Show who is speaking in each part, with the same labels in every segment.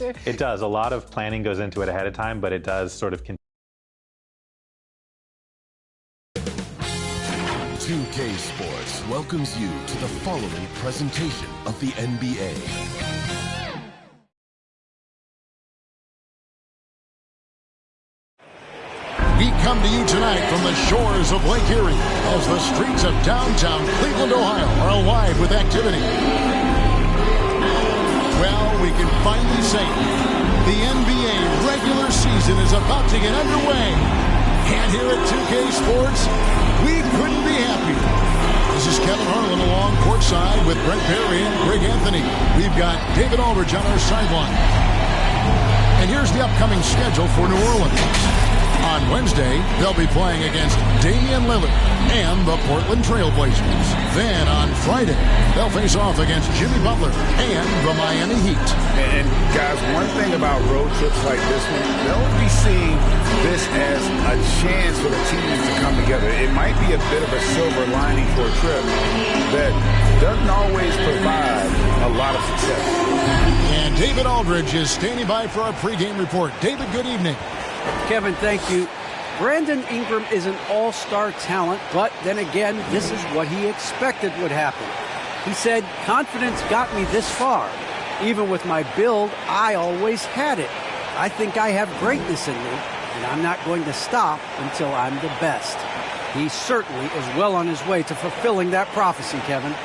Speaker 1: It does. A lot of planning goes into it ahead of time, but it does sort of
Speaker 2: 2K Sports welcomes you to the following presentation of the NBA.
Speaker 3: We come to you tonight from the shores of Lake Erie as the streets of downtown Cleveland, Ohio are alive with activity. Well, we can finally say the NBA regular season is about to get underway. And here at 2K Sports, we couldn't be happier. This is Kevin Harlan along courtside with Brent Barry and Greg Anthony. We've got David Aldridge on our sideline. And here's the upcoming schedule for New Orleans. On Wednesday, they'll be playing against Damian Lillard and the Portland Trail Blazers. Then on Friday, they'll face off against Jimmy Butler and the Miami Heat.
Speaker 4: And guys, one thing about road trips like this one, they'll be seeing this as a chance for the teams to come together. It might be a bit of a silver lining for a trip that doesn't always provide a lot of success.
Speaker 3: And David Aldridge is standing by for our pregame report. David, good evening.
Speaker 5: Kevin, thank you. Brandon Ingram is an all-star talent, but then again, this is what he expected would happen. He said, confidence got me this far. Even with my build, I always had it. I think I have greatness in me, and I'm not going to stop until I'm the best. He certainly is well on his way to fulfilling that prophecy, Kevin.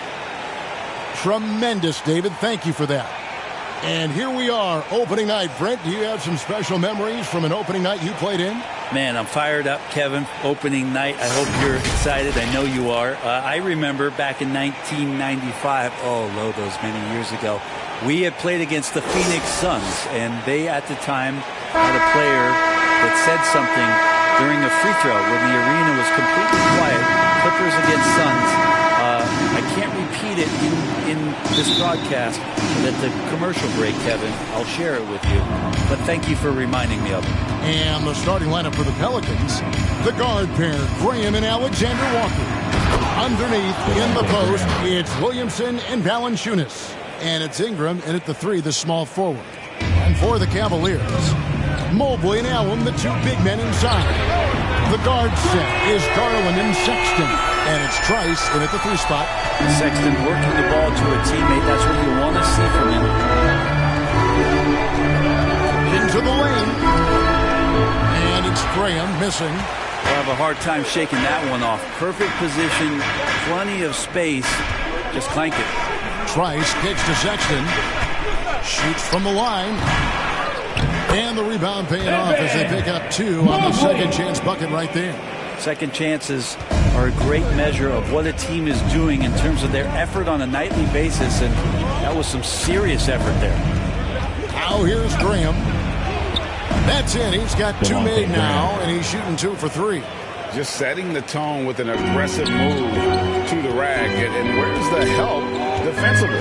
Speaker 3: Tremendous, David. Thank you for that. And here we are, opening night. Brent, do you have some special memories from an opening night you played in?
Speaker 6: Man, I'm fired up, Kevin. Opening night. I hope you're excited. I know you are. I remember back in 1995, those many years ago, we had played against the Phoenix Suns, and they at the time had a player that said something during a free throw when the arena was completely quiet. Clippers against Suns. I can't repeat it in this broadcast, but at the commercial break, Kevin, I'll share it with you. But thank you for reminding me of it.
Speaker 3: And the starting lineup for the Pelicans, the guard pair, Graham and Alexander Walker. Underneath, in the post, it's Williamson and Valanciunas. And it's Ingram, and at the three, the small forward. And for the Cavaliers, Mobley and Allen, the two big men inside. The guard set is Garland and Sexton. And it's Trice in at the three spot.
Speaker 6: Sexton working the ball to a teammate. That's what you want to see from him.
Speaker 3: Into the lane. And it's Graham missing.
Speaker 6: We'll have a hard time shaking that one off. Perfect position, plenty of space. Just clank it.
Speaker 3: Trice kicks to Sexton. Shoots from the line. And the rebound paying off as they pick up two on the second chance bucket right there.
Speaker 6: Second chances are a great measure of what a team is doing in terms of their effort on a nightly basis, and that was some serious effort there.
Speaker 3: Now here's Graham. That's in. He's got two made now, and he's shooting 2 for 3.
Speaker 4: Just setting the tone with an aggressive move to the rack, and where's the help defensively?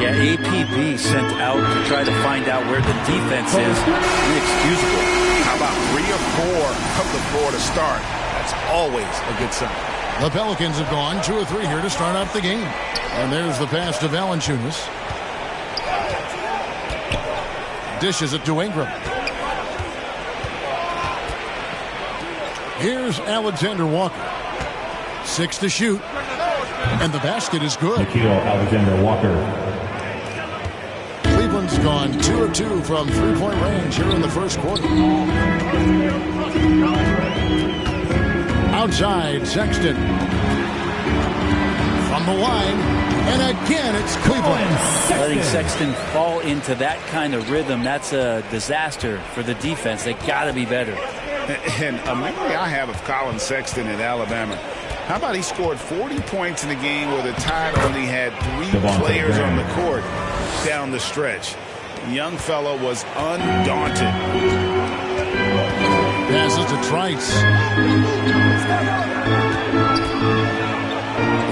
Speaker 6: Yeah, APB sent out to try to find out where the defense is. Inexcusable.
Speaker 4: How about 3 or 4 of the floor to start? That's always a good sign.
Speaker 3: The Pelicans have gone 2 or 3 here to start off the game. And there's the pass to Valanciunas. Dishes it to Ingram. Here's Alexander Walker. 6 to shoot. And the basket is good.
Speaker 7: Nikhil Alexander-Walker.
Speaker 3: Cleveland's gone 2 of 2 from three-point range here in the first quarter. Outside, Sexton. From the line. And again, it's Cleveland.
Speaker 6: Letting Sexton fall into that kind of rhythm, that's a disaster for the defense. They got to be better.
Speaker 4: And a memory I have of Colin Sexton in Alabama. How about he scored 40 points in the game where the Tide only had 3 players on the court down the stretch. The young fellow was undaunted.
Speaker 3: Passes to Trice.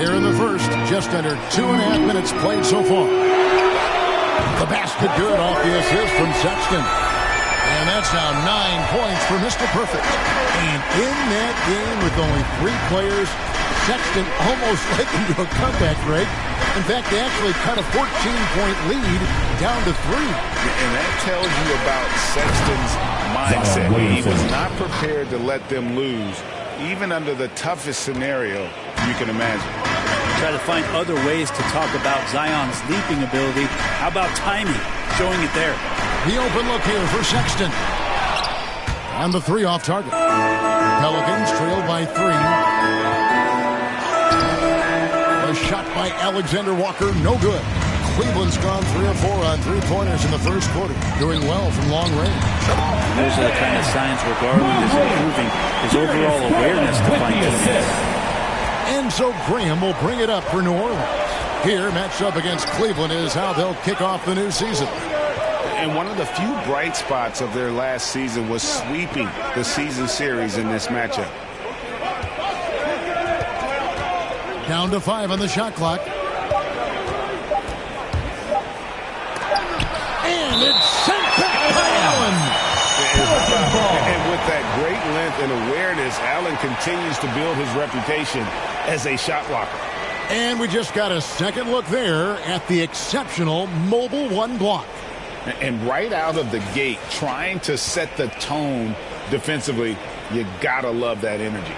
Speaker 3: Here in the first, just under 2.5 minutes played so far. The basket good off the assist from Sexton. And that's now 9 points for Mr. Perfect. And in that game with only 3 players Sexton almost led them to a comeback, Greg. In fact, they actually cut a 14-point lead down to 3.
Speaker 4: And that tells you about Sexton's mindset. He was not prepared to let them lose, even under the toughest scenario you can imagine.
Speaker 6: Try to find other ways to talk about Zion's leaping ability. How about timing? Showing it there.
Speaker 3: The open look here for Sexton. And the 3 off target. Pelicans trail by 3. A shot by Alexander Walker, no good. Cleveland's gone 3 of 4 on 3-pointers in the first quarter. Doing well from long range.
Speaker 6: Those are the kind of signs where Garland is improving his overall awareness to find teammates.
Speaker 3: And so Graham will bring it up for New Orleans. Here, matched up against Cleveland, is how they'll kick off the new season.
Speaker 4: And one of the few bright spots of their last season was sweeping the season series in this matchup.
Speaker 3: Down to 5 on the shot clock. And it's sent back by Allen.
Speaker 4: And with that great length and awareness, Allen continues to build his reputation as a shot blocker.
Speaker 3: And we just got a second look there at the exceptional mobile 1 block.
Speaker 4: And right out of the gate, trying to set the tone defensively, you gotta love that energy.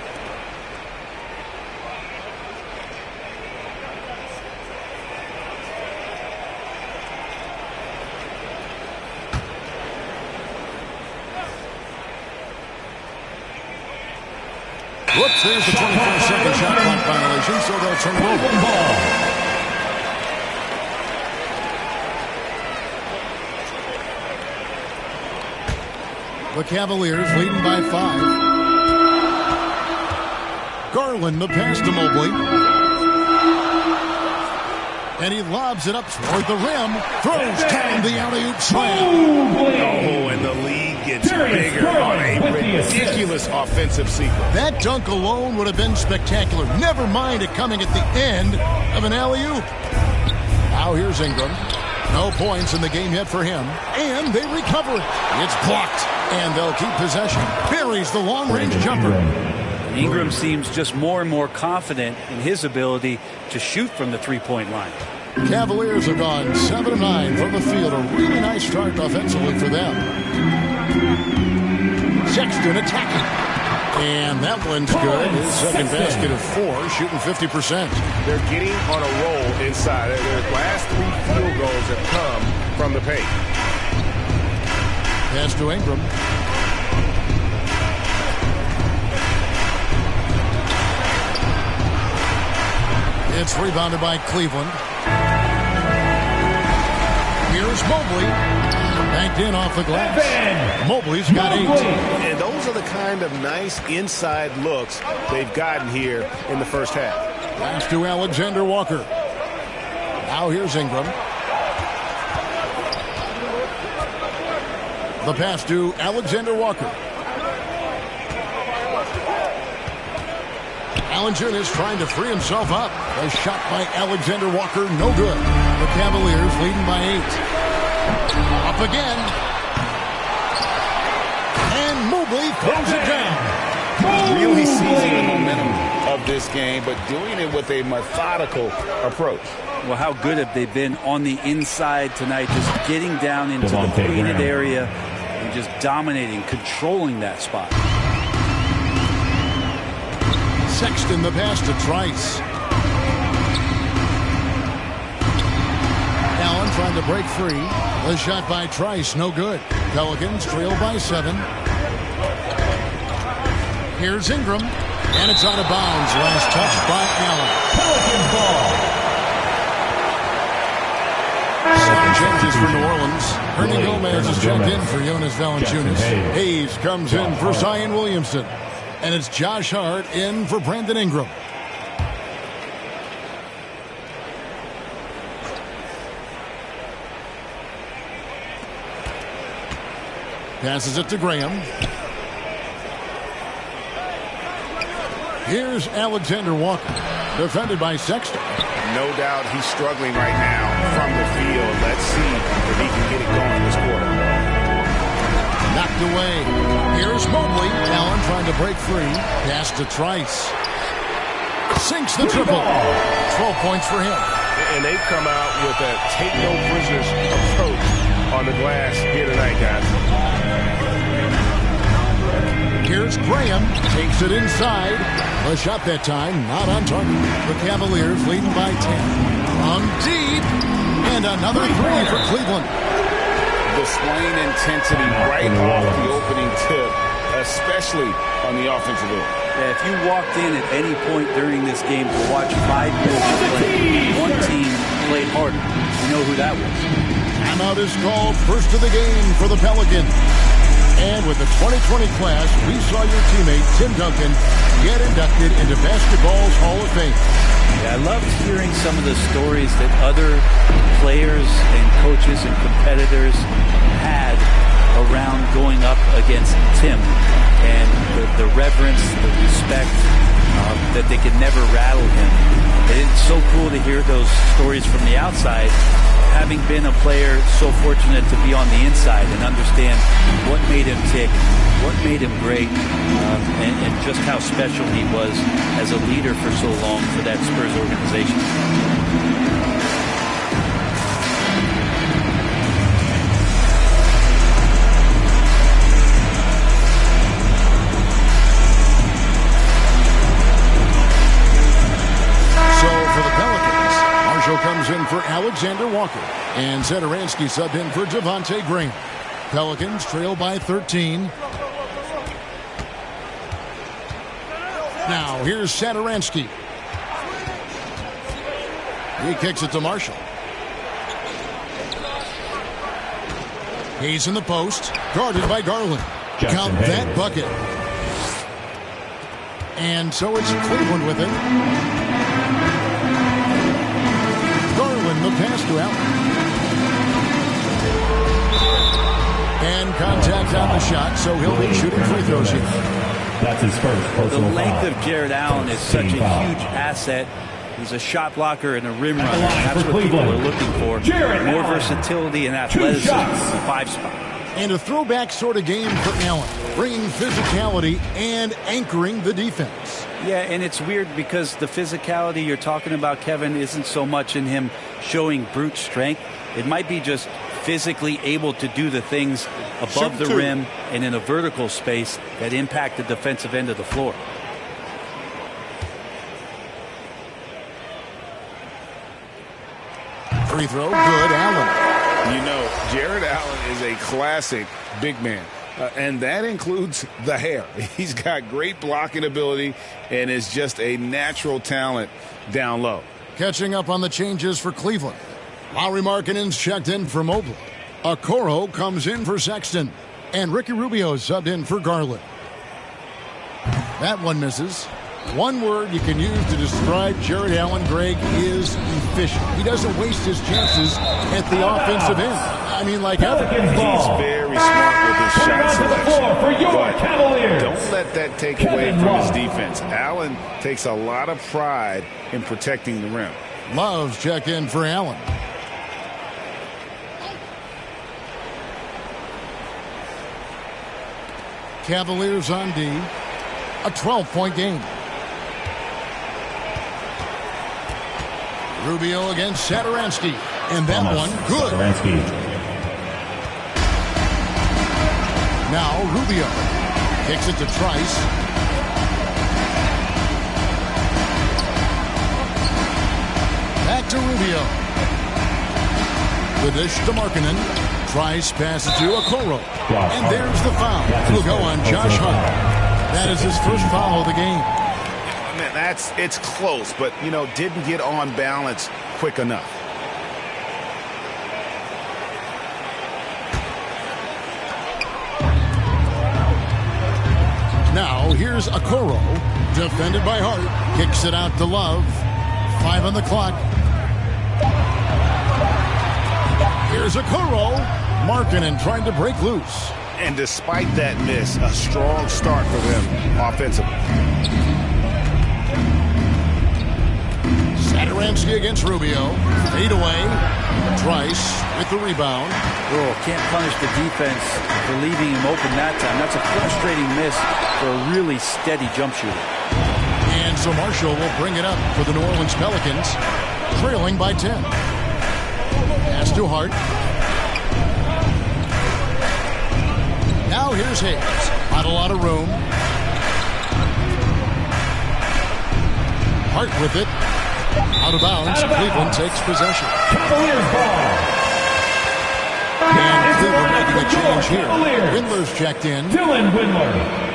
Speaker 3: Whoops, there's the 24-second shot clock violation, so they'll turn it over. The Cavaliers leading by 5. Garland, the pass to Mobley. And he lobs it up toward the rim. Throws down the alley-oop slam.
Speaker 4: Oh, and the lead gets bigger on a ridiculous offensive sequence.
Speaker 3: That dunk alone would have been spectacular. Never mind it coming at the end of an alley-oop. Now here's Ingram. No points in the game yet for him. And they recover it. It's blocked. And they'll keep possession. Buries the long-range jumper.
Speaker 6: Ingram seems just more and more confident in his ability to shoot from the three-point line.
Speaker 3: Cavaliers have gone 7 of 9 from the field. A really nice start offensively for them. Sexton attacking. And that one's good. His second basket of 4, shooting 50%.
Speaker 4: They're getting on a roll inside. Their last 3 field goals have come from the paint.
Speaker 3: Pass to Ingram. It's rebounded by Cleveland. Here's Mobley. Banked in off the glass. Mobley's got 8.
Speaker 4: And those are the kind of nice inside looks they've gotten here in the first half.
Speaker 3: Pass to Alexander Walker. Now here's Ingram. The pass to Alexander Walker. Allinger is trying to free himself up. A shot by Alexander Walker, no good. The Cavaliers leading by 8. Up again. And Mobley throws it down.
Speaker 4: Really seizing the momentum of this game, but doing it with a methodical approach.
Speaker 6: Well, how good have they been on the inside tonight, just getting down into the painted area and just dominating, controlling that spot.
Speaker 3: Sexton, the pass to Trice. Allen trying to break free. The shot by Trice, no good. Pelicans trail by 7. Here's Ingram. And it's out of bounds. Last touch by Allen. Pelicans ball. Second changes for New Orleans. Ernie Gomez is checked in for Jonas Valanciunas. Hayes comes in for Zion Williamson. And it's Josh Hart in for Brandon Ingram. Passes it to Graham. Here's Alexander Walker. Defended by Sexton.
Speaker 4: No doubt he's struggling right now from the field. Let's see if he can get it going this quarter.
Speaker 3: Knocked away. Here's Mobley. Allen trying to break free. Pass to Trice. sinks the triple. 12 points for him.
Speaker 7: And they've come out with a take-no-prisoners approach on the glass here tonight, guys.
Speaker 3: Here's Graham. Takes it inside. A shot that time, not on target. The Cavaliers leading by 10. From deep. And another three for Cleveland.
Speaker 4: Displaying intensity right off the opening tip, especially on the offensive end.
Speaker 6: Yeah, if you walked in at any point during this game to watch 5 minutes of play, one team played harder. You know who that was.
Speaker 3: Timeout is called, first of the game for the Pelicans. And with the 2020 class, we saw your teammate, Tim Duncan, get inducted into basketball's Hall of Fame.
Speaker 6: Yeah, I loved hearing some of the stories that other players and coaches and competitors had around going up against Tim, and the reverence, the respect, that they could never rattle him. And it's so cool to hear those stories from the outside, having been a player so fortunate to be on the inside and understand what made him tick, what made him great, and just how special he was as a leader for so long for that Spurs organization.
Speaker 3: Comes in for Alexander Walker. And Satoransky subbed in for Devontae Graham. Pelicans trail by 13. Now here's Satoransky. He kicks it to Marshall. He's in the post, guarded by Garland. Count that bucket. And so it's Cleveland with it. The pass to Allen. And contact on the shot, so he'll be shooting free throws here.
Speaker 1: That's his first personal
Speaker 6: The length
Speaker 1: foul.
Speaker 6: of Jared Allen is such a huge asset. He's a shot blocker and a rim runner. That's what people are looking for. More versatility and athleticism in the 5 spot.
Speaker 3: And a throwback sort of game for Allen, bringing physicality and anchoring the defense.
Speaker 6: Yeah, and it's weird because the physicality you're talking about, Kevin, isn't so much in him showing brute strength. It might be just physically able to do the things above the rim and in a vertical space that impact the defensive end of the floor.
Speaker 3: Free throw, good, Allen.
Speaker 4: You know, Jared Allen is a classic big man. And that includes the hair. He's got great blocking ability and is just a natural talent down low.
Speaker 3: Catching up on the changes for Cleveland. Lauri Markkanen's checked in for Mobley. Okoro comes in for Sexton. And Ricky Rubio subbed in for Garland. That one misses. One word you can use to describe Jared Allen, Greg, is efficient. He doesn't waste his chances at the offensive end. I mean, like ever.
Speaker 4: He's very smart with his shot selection.
Speaker 1: For your
Speaker 4: but
Speaker 1: Cavaliers.
Speaker 4: don't let that take away from his defense. Allen takes a lot of pride in protecting the rim.
Speaker 3: Love's check in for Allen. Cavaliers on D. A 12-point game. Rubio against Satoransky. And that one, good.
Speaker 1: Satoransky.
Speaker 3: Now Rubio kicks it to Trice. Back to Rubio. The dish to Markkanen. Trice passes to Okoro. And there's the foul. Will go on Josh Hart. That is his first foul of the game.
Speaker 4: Man, it's close, but, you know, didn't get on balance quick enough.
Speaker 3: Now here's Okoro, defended by Hart. Kicks it out to Love. 5 on the clock. Here's Okoro. Markkanen trying to break loose.
Speaker 4: And despite that miss, a strong start for them offensively.
Speaker 3: Satoransky against Rubio. Fade away. Trice with the rebound.
Speaker 6: Oh, can't punish the defense for leaving him open that time. That's a frustrating miss for a really steady jump shooter.
Speaker 3: And And so Marshall will bring it up for the New Orleans Pelicans, trailing by 10. Pass to Hart. Now here's Hayes. Not a lot of room. Hart with it. Out of bounds. Cleveland takes possession.
Speaker 8: Cavaliers ball.
Speaker 3: And Cleveland making a change here. Windler's checked in.
Speaker 8: Dylan Windler.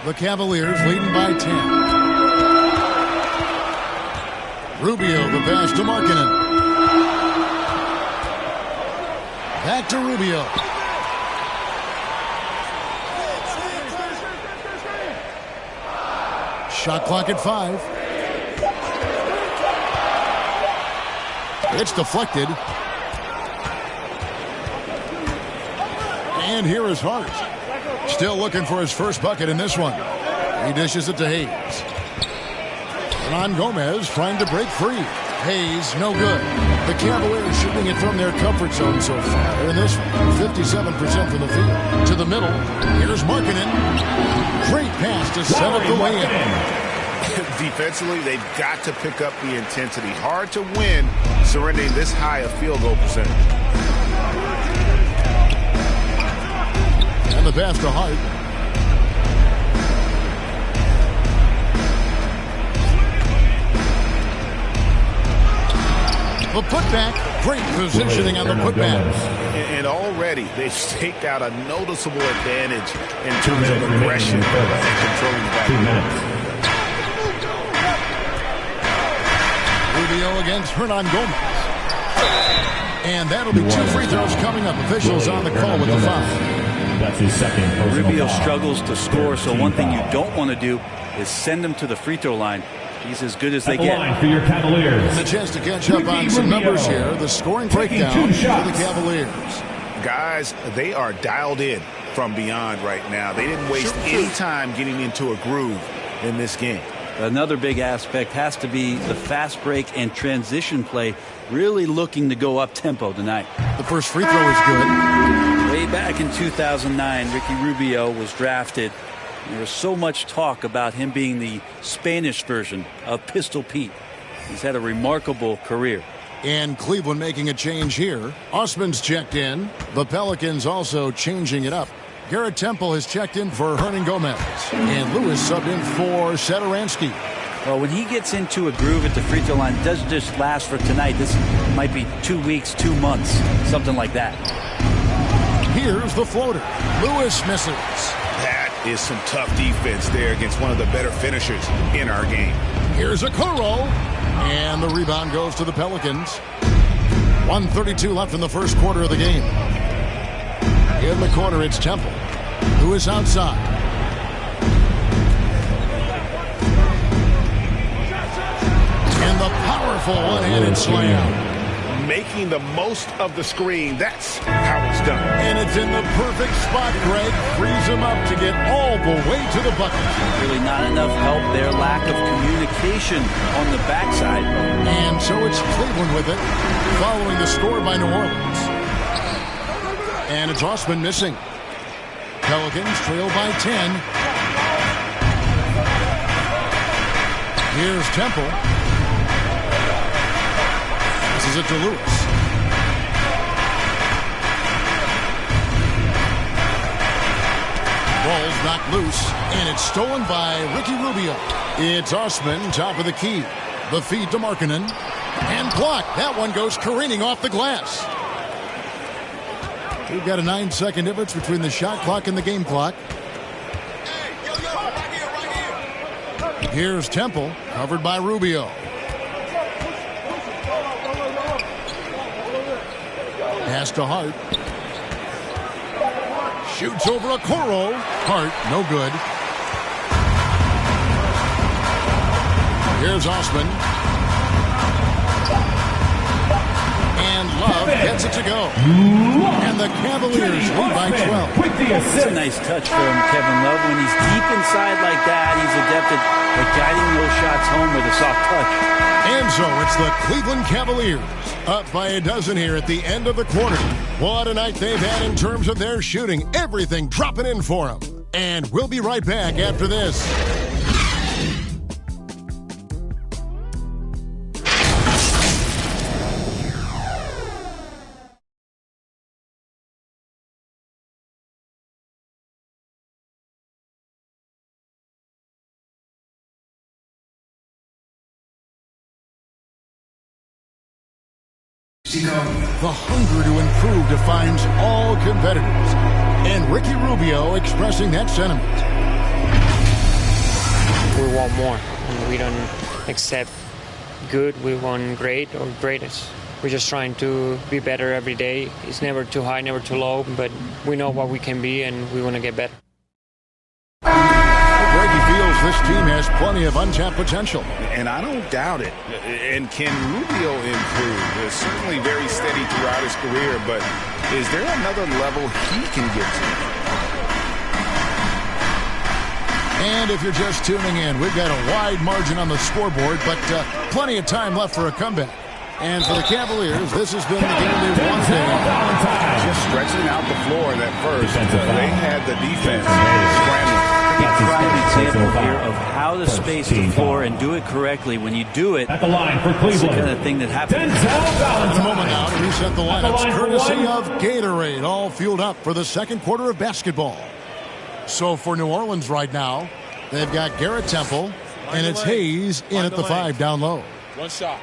Speaker 3: The Cavaliers leading by 10. Rubio, the pass to Markkanen. Back to Rubio. Shot clock at 5. It's deflected. And here is Hart. Still looking for his first bucket in this one. He dishes it to Hayes. Hernan Gomez trying to break free. Hayes, no good. The Cavaliers shooting it from their comfort zone so far in this one. 57% from the field. To the middle. Here's Markkanen. Great pass to set up the lay-in.
Speaker 4: Defensively, they've got to pick up the intensity. Hard to win surrendering this high a field goal percentage.
Speaker 3: And the pass to Hart. The putback. Great positioning on the putback.
Speaker 4: And already they've staked out a noticeable advantage in terms of aggression and controlling the back.
Speaker 8: 2 minutes.
Speaker 3: Rubio against Hernan Gomez. And that'll be 2 free throws coming up. Officials on the call with the foul.
Speaker 8: That's his second personal
Speaker 6: Rubio
Speaker 8: foul.
Speaker 6: struggles to score, so one thing you don't want to do is send him to the free throw line. He's as good as they
Speaker 8: At the
Speaker 6: get.
Speaker 8: line for your Cavaliers.
Speaker 3: And a chance to catch up on some numbers here. The scoring breakdown for the Cavaliers.
Speaker 4: Guys, they are dialed in from beyond right now. They didn't waste any time getting into a groove in this game.
Speaker 6: Another big aspect has to be the fast break and transition play, really looking to go up tempo tonight.
Speaker 3: The first free throw is good.
Speaker 6: Way back in 2009, Ricky Rubio was drafted. There was so much talk about him being the Spanish version of Pistol Pete. He's had a remarkable career.
Speaker 3: And Cleveland making a change here. Osman's checked in. The Pelicans also changing it up. Garrett Temple has checked in for Hernan Gomez. And Lewis subbed in for Satoransky.
Speaker 6: Well, when he gets into a groove at the free throw line, it doesn't just last for tonight. This might be 2 weeks, 2 months, something like that.
Speaker 3: Here's the floater. Lewis misses.
Speaker 4: That is some tough defense there against one of the better finishers in our game.
Speaker 3: Here's a Okoro. And the rebound goes to the Pelicans. 1:32 left in the first quarter of the game. In the corner, it's Temple. Lewis outside. And the powerful one-handed slam.
Speaker 4: Making the most of the screen. That's how it's done.
Speaker 3: And it's in the perfect spot, Greg. Frees him up to get all the way to the bucket.
Speaker 6: Really not enough help there. Lack of communication on the backside.
Speaker 3: And so it's Cleveland with it, following the score by New Orleans. And it's Osman missing. Pelicans trail by 10. Here's Temple. Passes it to Lewis. Ball's knocked loose, and it's stolen by Ricky Rubio. It's Osman, top of the key. The feed to Markkanen. And blocked. That one goes careening off the glass. We've got a 9-second difference between the shot clock and the game clock. Here's Temple, covered by Rubio. Pass to Hart. Shoots over Okoro. Hart, no good. Here's Osman. And Love gets it to go. And the Cavaliers lead by 12.
Speaker 6: It's a nice touch from Kevin Love. When he's deep inside like that, he's adept at guiding those shots home with a soft touch.
Speaker 3: And so it's the Cleveland Cavaliers up by a dozen here at the end of the quarter. What a night they've had in terms of their shooting. Everything dropping in for them. And we'll be right back after this. The hunger to improve defines all competitors. And Ricky Rubio expressing that sentiment.
Speaker 9: We want more. And we don't accept good. We want great or greatest. We're just trying to be better every day. It's never too high, never too low. But we know what we can be, and we want to get better.
Speaker 3: Greggy feels this team has plenty of untapped potential.
Speaker 4: And I don't doubt it. And can Rubio improve? He's certainly very steady throughout his career, but is there another level he can get to?
Speaker 3: And if you're just tuning in, we've got a wide margin on the scoreboard, but plenty of time left for a comeback. And for the Cavaliers, this has been the game they've won today.
Speaker 4: Just stretching out the floor in that first. They had the defense scrambling.
Speaker 6: Prime example here of how to space the floor and do it correctly. When you do it,
Speaker 8: at the line for Cleveland,
Speaker 6: it's the kind of thing that happens.
Speaker 3: A moment now to reset the lineups, courtesy of Gatorade, all fueled up for the second quarter of basketball. So for New Orleans right now, they've got Garrett Temple, and it's Hayes in at the 5 down low.
Speaker 7: One shot.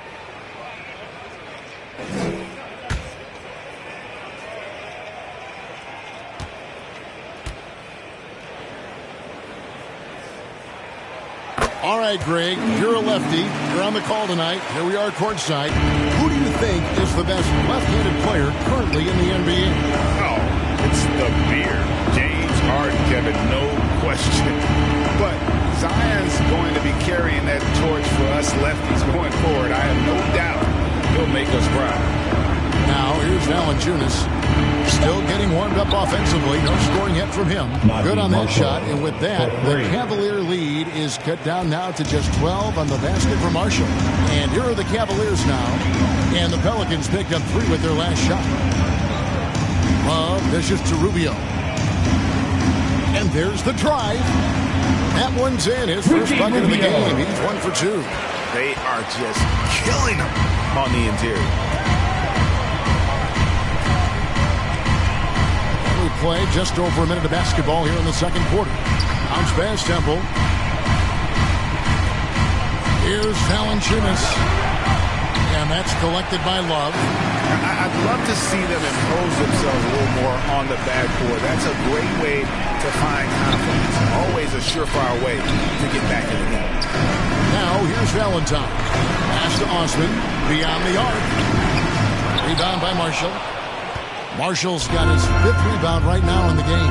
Speaker 3: All right, Greg, you're a lefty. You're on the call tonight. Here we are courtside. Who do you think is the best left-handed player currently in the NBA?
Speaker 4: Oh, it's the beer. James Harden, Kevin, no question. But Zion's going to be carrying that torch for us lefties going forward. I have no doubt he'll make us proud.
Speaker 3: Now, here's Valanciunas. Still getting warmed up offensively. No scoring yet from him. Good on that shot. And with that, the Cavalier lead is cut down now to just 12 on the basket for Marshall. And here are the Cavaliers now. And the Pelicans picked up 3 with their last shot. Love dishes to Rubio. And there's the drive. That one's in. His first bucket of the game. He's 1 for 2.
Speaker 4: They are just killing him on the interior.
Speaker 3: Play just over a minute of basketball here in the second quarter. Bounce pass, Temple. Here's Valanciunas. And that's collected by Love.
Speaker 4: I'd love to see them impose themselves a little more on the backcourt. That's a great way to find confidence. Always a surefire way to get back in the game.
Speaker 3: Now here's Valentine. Pass to Osman. Beyond the arc. Rebound by Marshall. Marshall's got his 5th rebound right now in the game.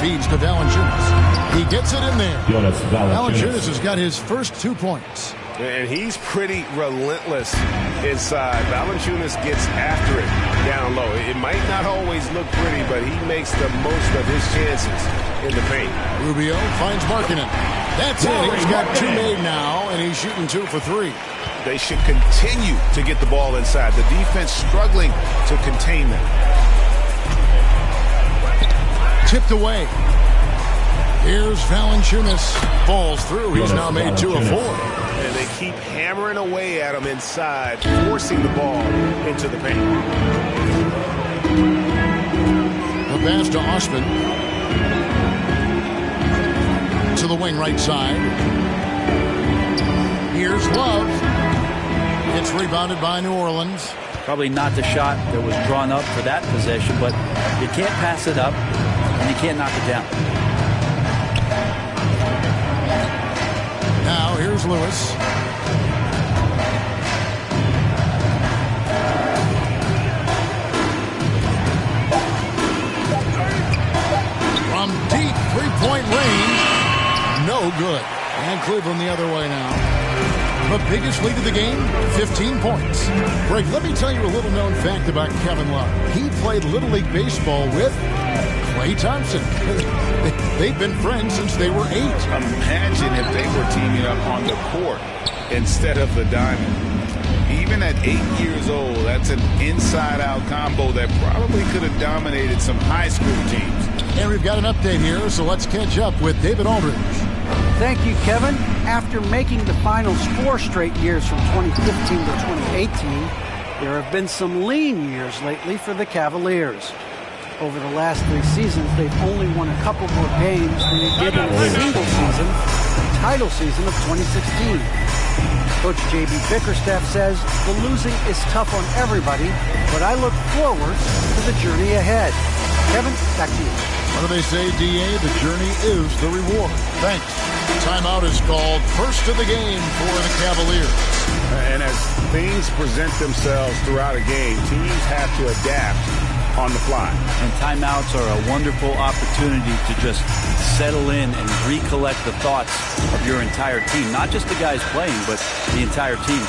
Speaker 3: Feeds to Valanciunas. He gets it in there. Valanciunas has got his first 2 points.
Speaker 7: And he's pretty relentless inside. Valanciunas gets after it down low. It might not always look pretty, but he makes the most of his chances in the paint.
Speaker 3: Rubio finds Markkanen. That's it. He's got 2 made now, and he's shooting 2 for 3.
Speaker 4: They should continue to get the ball inside. The defense struggling to contain them.
Speaker 3: Tipped away. Here's Valanciunas. Falls through. He's now made 2 of 4.
Speaker 7: And they keep hammering away at him inside, forcing the ball into the paint.
Speaker 3: The pass to Osman. To the wing right side. Here's Love. It's rebounded by New Orleans.
Speaker 6: Probably not the shot that was drawn up for that possession, but you can't pass it up and you can't knock it down.
Speaker 3: Now here's Lewis. From deep 3-point range. No good. And Cleveland the other way now. The biggest lead of the game, 15 points. Greg, let me tell you a little known fact about Kevin Love. He played Little League Baseball with Klay Thompson. They've been friends since they were 8.
Speaker 4: Imagine if they were teaming up on the court instead of the diamond. Even at 8 years old, that's an inside-out combo that probably could have dominated some high school teams.
Speaker 3: And we've got an update here, so let's catch up with David Aldridge.
Speaker 5: Thank you, Kevin. After making the finals 4 straight years from 2015 to 2018, there have been some lean years lately for the Cavaliers. Over the last 3 seasons, they've only won a couple more games than they did in the single season, the title season of 2016. Coach J.B. Bickerstaff says the losing is tough on everybody, but I look forward to the journey ahead. Kevin, back to you.
Speaker 3: What do they say, D.A.? The journey is the reward. Thanks. Timeout is called. First of the game for the Cavaliers.
Speaker 4: And as things present themselves throughout a game, teams have to adapt on the fly.
Speaker 6: And timeouts are a wonderful opportunity to just settle in and recollect the thoughts of your entire team. Not just the guys playing, but the entire team.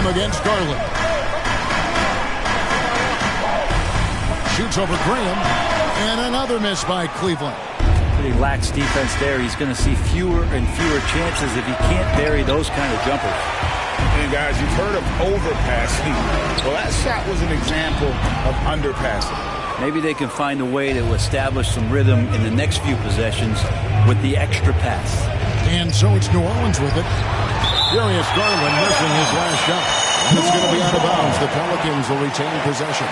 Speaker 3: Against Garland. Shoots over Graham. And another miss by Cleveland.
Speaker 6: Pretty lax defense there. He's going to see fewer and fewer chances if he can't bury those kind of jumpers.
Speaker 4: And guys, you've heard of overpassing. Well, that shot was an example of underpassing.
Speaker 6: Maybe they can find a way to establish some rhythm in the next few possessions with the extra pass.
Speaker 3: And so it's New Orleans with it. Darius Garland missing his last shot. And it's going to be out of bounds. The Pelicans will retain possession.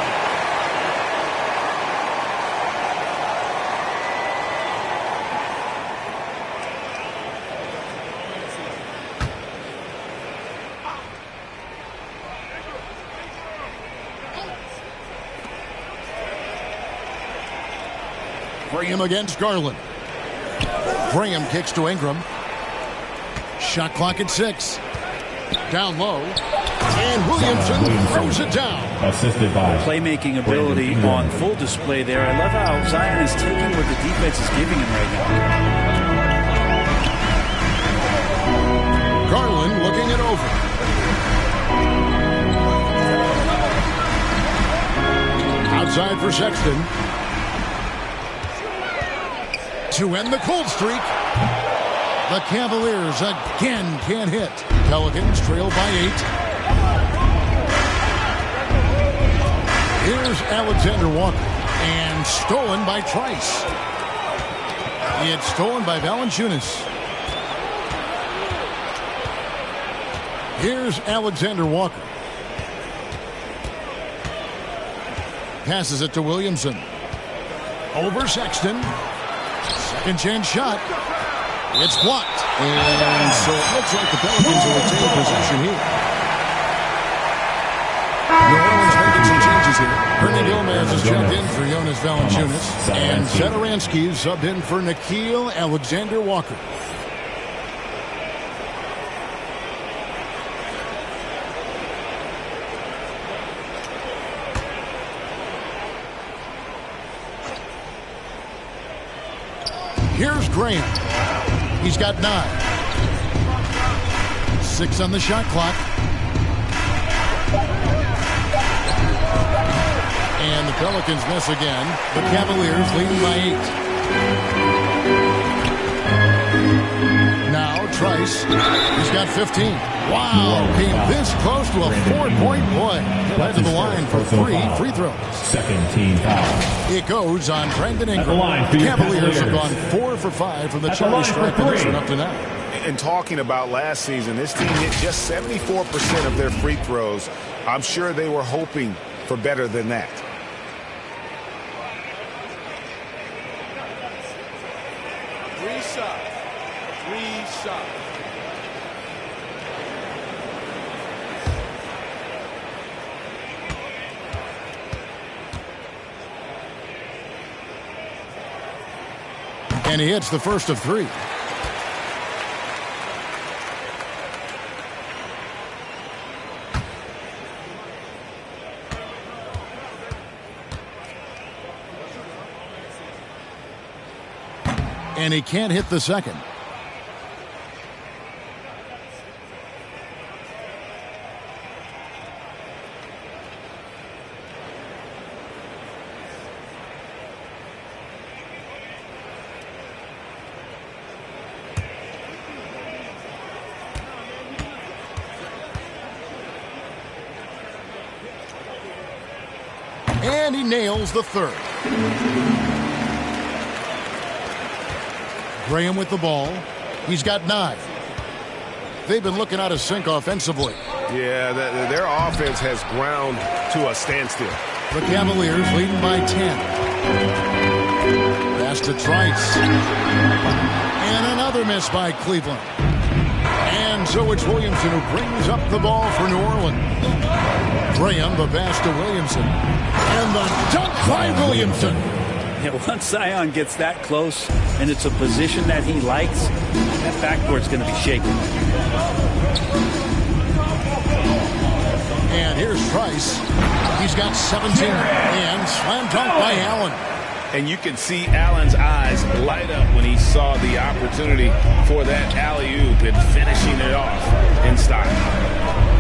Speaker 3: Graham against Garland. Graham kicks to Ingram. Shot clock at 6. Down low. And Williamson throws it down.
Speaker 8: Assisted by
Speaker 6: playmaking ability on full display there. I love how Zion is taking what the defense is giving him right now.
Speaker 3: Garland looking it over. Outside for Sexton. To end the cold streak. The Cavaliers again can't hit. Pelicans trail by 8. Here's Alexander Walker. And stolen by Trice. It's stolen by Valanciunas. Here's Alexander Walker. Passes it to Williamson. Over Sexton. Second chance shot. It's blocked. And so it looks like the Pelicans will retain possession here. New Orleans making some changes here. Bernie Gomez has checked in for Jonas Valanciunas. And Satoransky is subbed in for Nickeil Alexander-Walker. Here's Graham. He's got 9. 6 on the shot clock. And the Pelicans miss again. The Cavaliers leading by 8. Now Trice. He's got 15. Wow. Came this close to a 4-point play. Led to the line for 3 free throws.
Speaker 8: Second team foul.
Speaker 3: It goes on Brandon Ingram. The Cavaliers have gone 4 for 5 from the charity stripe in this one up to now.
Speaker 7: in talking about last season, this team hit just 74% of their free throws. I'm sure they were hoping for better than that.
Speaker 3: Three shots. And he hits the first of three. And he can't hit the second. And he nails the third. Graham with the ball. He's got 9. They've been looking out of sync offensively.
Speaker 7: Yeah, their offense has ground to a standstill.
Speaker 3: The Cavaliers leading by 10. Pass to Trice. And another miss by Cleveland. And so it's Williamson who brings up the ball for New Orleans. Graham, the pass to Williamson. And the dunk by Williamson.
Speaker 6: Yeah, once Zion gets that close and it's a position that he likes, that backboard's going to be shaking.
Speaker 3: And here's Trice. He's got 17. And slam dunk by Allen.
Speaker 7: And you can see Allen's eyes light up when he saw the opportunity for that alley-oop and finishing it off in style.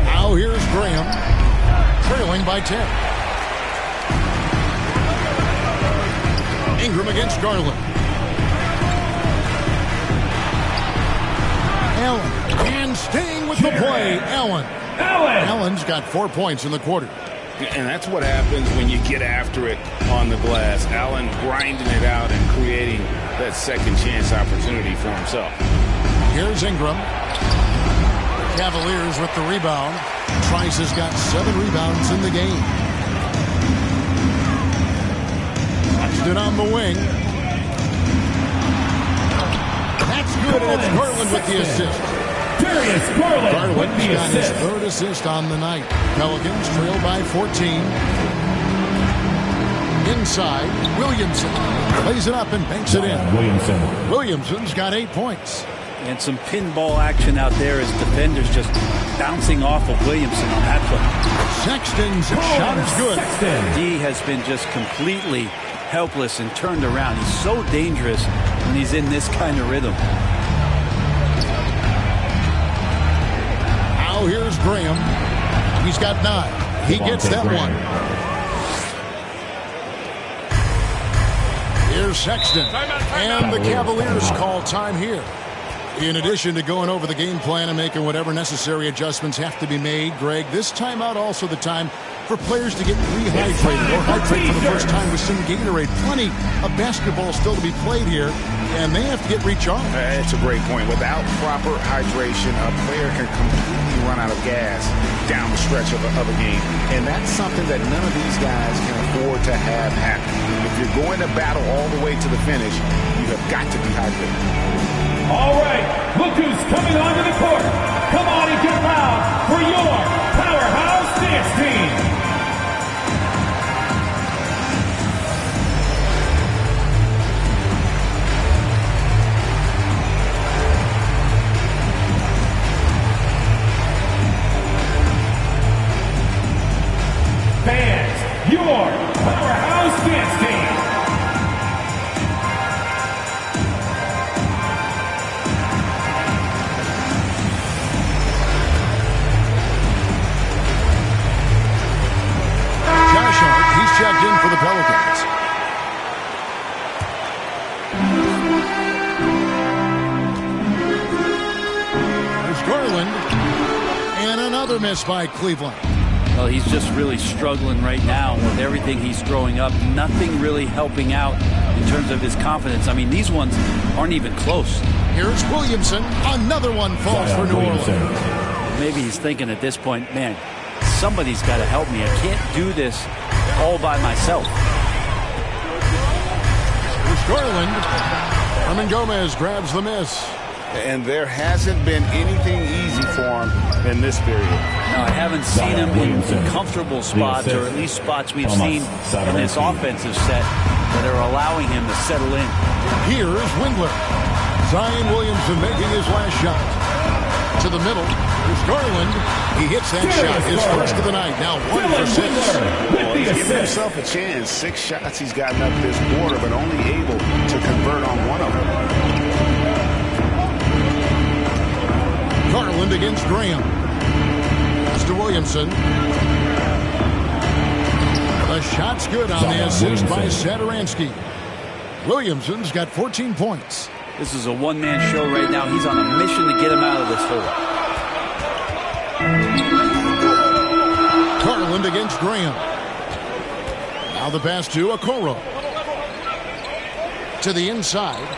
Speaker 3: Now here's Graham, trailing by 10. Ingram against Garland. Allen, and staying with the play, Allen. Allen's got 4 points in the quarter.
Speaker 7: And that's what happens when you get after it on the glass. Allen grinding it out and creating that second chance opportunity for himself.
Speaker 3: Here's Ingram. Cavaliers with the rebound. Trice has got 7 rebounds in the game. It on the wing. That's good, and it's Garland with the assist. Garland's got his 3rd assist on the night. Pelicans trail by 14. Inside, Williamson lays it up and banks it in. Williamson's got 8 points.
Speaker 6: And some pinball action out there as defenders just bouncing off of Williamson on that play.
Speaker 3: Sexton's shot is good.
Speaker 6: He has been just completely helpless and turned around. He's so dangerous when he's in this kind of rhythm.
Speaker 3: Now here's Graham. He's got 9. He gets that one. Here's Sexton. And the Cavaliers call time here. In addition to going over the game plan and making whatever necessary adjustments have to be made, Greg, this timeout also the time for players to get rehydrated or hydrate for the first time with some Gatorade. Plenty of basketball still to be played here, and they have to get recharged.
Speaker 7: That's a great point. Without proper hydration, a player can completely run out of gas down the stretch of a game. And that's something that none of these guys can afford to have happen. If you're going to battle all the way to the finish, you have got to be hydrated.
Speaker 8: All right, look who's coming onto the court. Come on and get loud for your powerhouse dance team. Fans, your powerhouse dance team.
Speaker 3: Checked in for the Pelicans. There's Garland. And another miss by Cleveland.
Speaker 6: Well, he's just really struggling right now with everything he's throwing up. Nothing really helping out in terms of his confidence. I mean, these ones aren't even close.
Speaker 3: Here's Williamson. Another one falls for New Orleans.
Speaker 6: Maybe he's thinking at this point, man, somebody's got to help me. I can't do this all by myself.
Speaker 3: Here's Garland. Herman Gomez grabs the miss.
Speaker 4: And there hasn't been anything easy for him in this period.
Speaker 6: No, I haven't seen him in comfortable spots, or at least spots we've seen in this offensive set that are allowing him to settle in.
Speaker 3: Here's Windler. Zion Williamson making his last shot. To the middle. Here's Garland. He hits that shot. His first of the night. Now 1 for 6.
Speaker 4: Well, he's given himself a chance. 6 shots he's gotten up this quarter, but only able to convert on one of them.
Speaker 3: Garland against Graham. Pass to Williamson. The shot's good on the assist by Satoransky. Williamson's got 14 points.
Speaker 6: This is a one-man show right now. He's on a mission to get him out of this hole.
Speaker 3: Garland against Graham. Now the pass to Okoro. To the inside.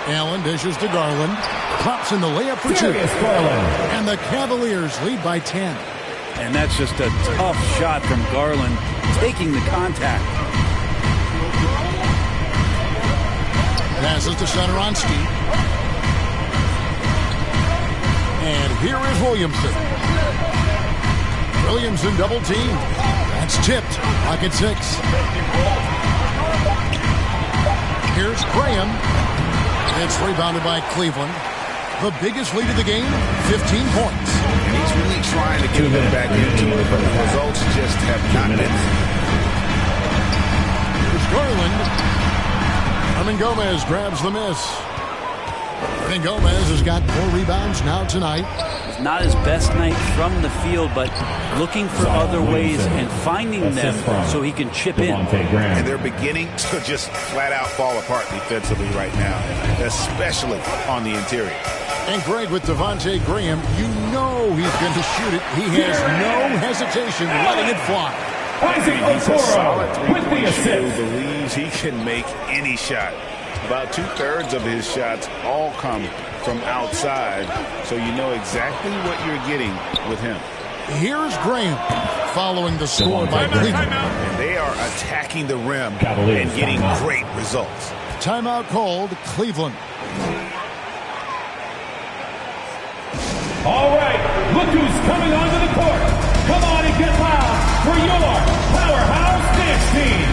Speaker 3: Allen dishes to Garland. Pops in the layup for 2. And the Cavaliers lead by 10.
Speaker 6: And that's just a tough shot from Garland, taking the contact.
Speaker 3: Passes to Satoransky. And here is Williamson. Williamson double team. That's tipped. Pocket 6. Here's Graham. It's rebounded by Cleveland. The biggest lead of the game, 15 points.
Speaker 4: And he's really trying to get them back into it, but the results just have not been.
Speaker 3: Here's Garland. Herman Gomez grabs the miss. And Gomez has got 4 rebounds now tonight.
Speaker 6: Not his best night from the field, but looking for other ways and finding them so he can chip in.
Speaker 4: And they're beginning to just flat out fall apart defensively right now, especially on the interior.
Speaker 3: And Greg, with Devontae Graham, you know he's going to shoot it. He has no hesitation letting it fly.
Speaker 4: He's a solid three-point shooter who believes he can make any shot. About 2/3 of his shots all come from outside, so you know exactly what you're getting with him.
Speaker 3: Here's Graham following the score by Cleveland.
Speaker 4: And they are attacking the rim and getting great results.
Speaker 3: Timeout called, Cleveland.
Speaker 8: All right, look who's coming onto the court. Come on and get loud for your powerhouse dance team.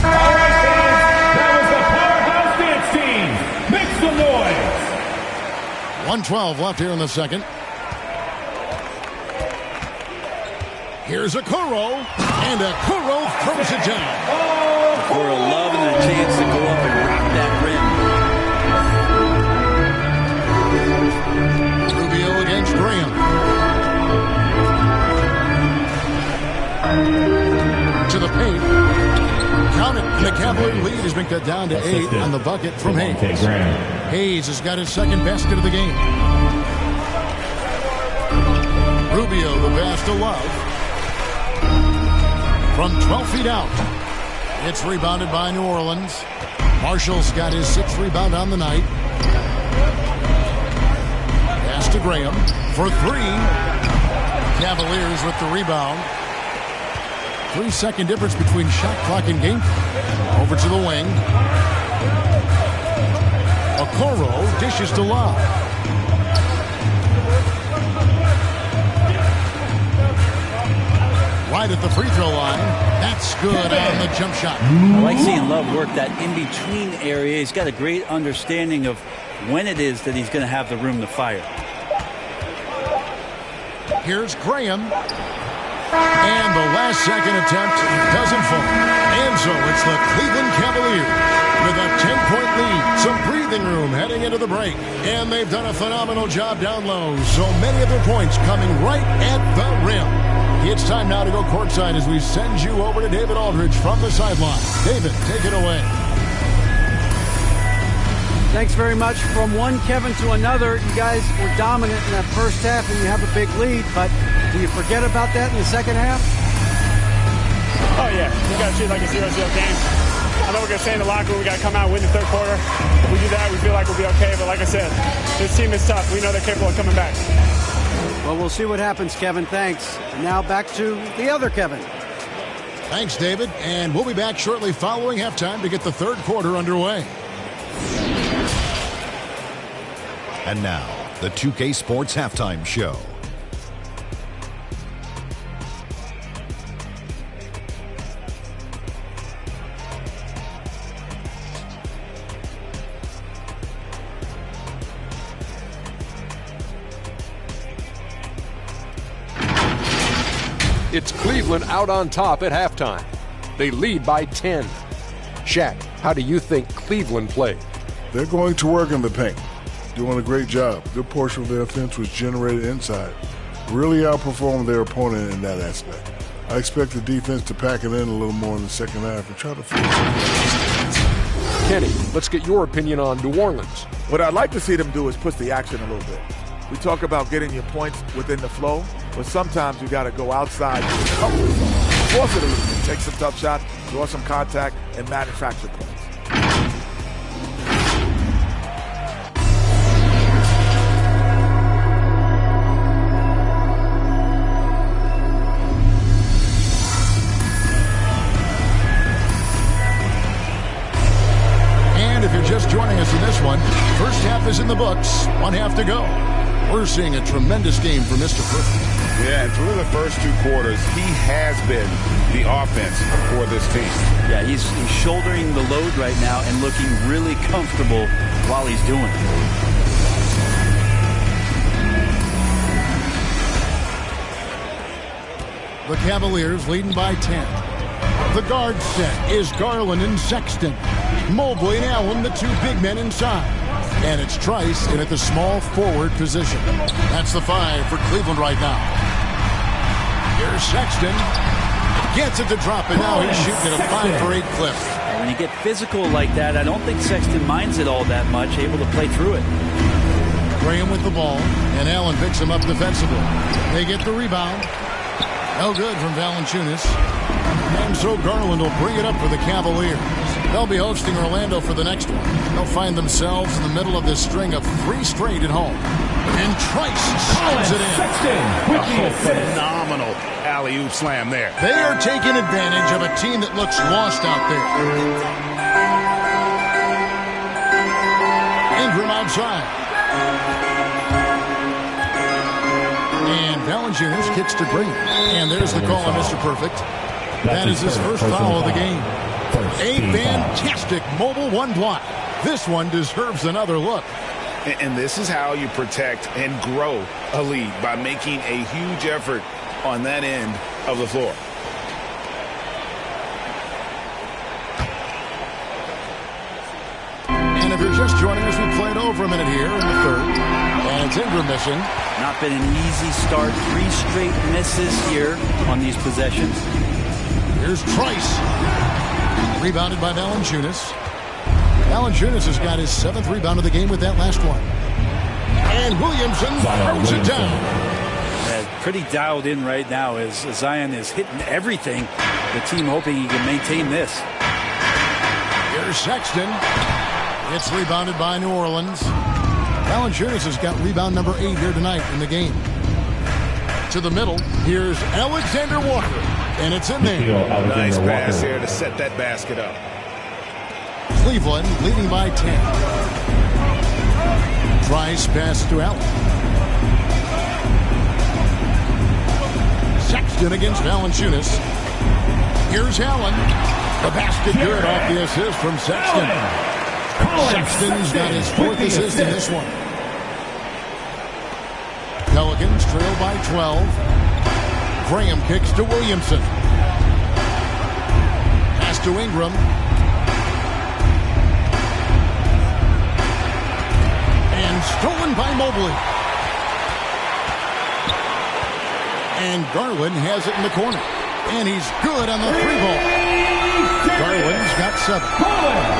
Speaker 8: All right, fans, that was the powerhouse dance team. Make some noise.
Speaker 3: 1:12 left here in the second. Here's Okoro, and Okoro throws it down.
Speaker 6: Okoro loving the chance to go up and rock that rim.
Speaker 3: Rubio against Graham. To the paint. Count it. And the Cavalier lead has been cut down to 8 on the bucket from Hayes. Hayes has got his second basket of the game. Rubio, the pass to Love. From 12 feet out. It's rebounded by New Orleans. Marshall's got his 6th rebound on the night. Pass to Graham for 3. Cavaliers with the rebound. 3-second difference between shot clock and game. Over to the wing. Okoro dishes to Love. right at the free throw line. That's good on the jump shot.
Speaker 6: I like seeing Love work that in-between area. He's got a great understanding of when it is that he's going to have the room to fire.
Speaker 3: Here's Graham. And the last second attempt doesn't fall. And so it's the Cleveland Cavaliers with a 10-point lead. Some breathing room heading into the break. And they've done a phenomenal job down low. So many of their points coming right at the rim. It's time now to go courtside as we send you over to David Aldridge from the sideline. David, take it away.
Speaker 5: Thanks very much. From one Kevin to another, you guys were dominant in that first half and you have a big lead, but do you forget about that in the second half?
Speaker 10: Oh, yeah. We got to treat it like a 0-0 game. I know we're going to stay in the locker room. We got to come out and win the third quarter. If we do that, we feel like we'll be okay. But like I said, this team is tough. We know they're capable of coming back.
Speaker 5: Well, we'll see what happens, Kevin. Thanks. And now back to the other Kevin.
Speaker 3: Thanks, David. And we'll be back shortly following halftime to get the third quarter underway.
Speaker 11: And now, the 2K Sports Halftime Show.
Speaker 12: It's Cleveland out on top at halftime. They lead by 10. Shaq, how do you think Cleveland played?
Speaker 13: They're going to work in the paint. Doing a great job. Good portion of their offense was generated inside. Really outperformed their opponent in that aspect. I expect the defense to pack it in a little more in the second half and try to force it.
Speaker 12: Kenny, let's get your opinion on New Orleans.
Speaker 14: What I'd like to see them do is push the action a little bit. We talk about getting your points within the flow, but sometimes you got to go outside, force it a little bit, take some tough shots, draw some contact, and manufacture points.
Speaker 3: Just joining us in this one. First half is in the books. One half to go. We're seeing a tremendous game for Mr. Perfect.
Speaker 4: Yeah, and through the first two quarters, he has been the offense for this team.
Speaker 6: Yeah, he's shouldering the load right now and looking really comfortable while he's doing it.
Speaker 3: The Cavaliers leading by 10. The guard set is Garland and Sexton. Mobley and Allen, the two big men inside. And it's Trice in at the small forward position. That's the 5 for Cleveland right now. Here's Sexton. Gets it to drop, and now he's shooting at a 5 for 8 clip.
Speaker 6: When you get physical like that, I don't think Sexton minds it all that much, able to play through it.
Speaker 3: Graham with the ball, and Allen picks him up defensively. They get the rebound. No good from Valanciunas. And so Garland will bring it up for the Cavaliers. They'll be hosting Orlando for the next one. They'll find themselves in the middle of this string of 3 straight at home. And Trice slams it in.
Speaker 4: Phenomenal alley-oop slam there.
Speaker 3: They are taking advantage of a team that looks lost out there. Ingram outside. And Valanciunas kicks to Green. And there's the call on Mr. Perfect. That is his first foul of the game. A fantastic mobile one block. This one deserves another look.
Speaker 4: And this is how you protect and grow a lead, by making a huge effort on that end of the floor.
Speaker 3: And if you're just joining us, we played over a minute here in the third. And it's Ingram missing.
Speaker 6: Not been an easy start. 3 straight misses here on these possessions.
Speaker 3: Here's Trice. Rebounded by Valanciunas. Valanciunas has got his 7th rebound of the game with that last one. And Williamson throws it down.
Speaker 6: Yeah, pretty dialed in right now as Zion is hitting everything. The team hoping he can maintain this.
Speaker 3: Here's Sexton. It's rebounded by New Orleans. Valanciunas has got rebound number 8 here tonight in the game. To the middle, here's Alexander Walker. And it's in there.
Speaker 4: Nice pass here to set that basket up.
Speaker 3: Cleveland leading by 10. Trice pass to Allen. Sexton against Valanciunas. Here's Allen. The basket good off the assist from Sexton. Sexton's got his 4th assist in this one. Pelicans trail by 12. Graham kicks to Williamson. Pass to Ingram. And stolen by Mobley. And Garland has it in the corner. And he's good on the 3-ball. Garland's got 7.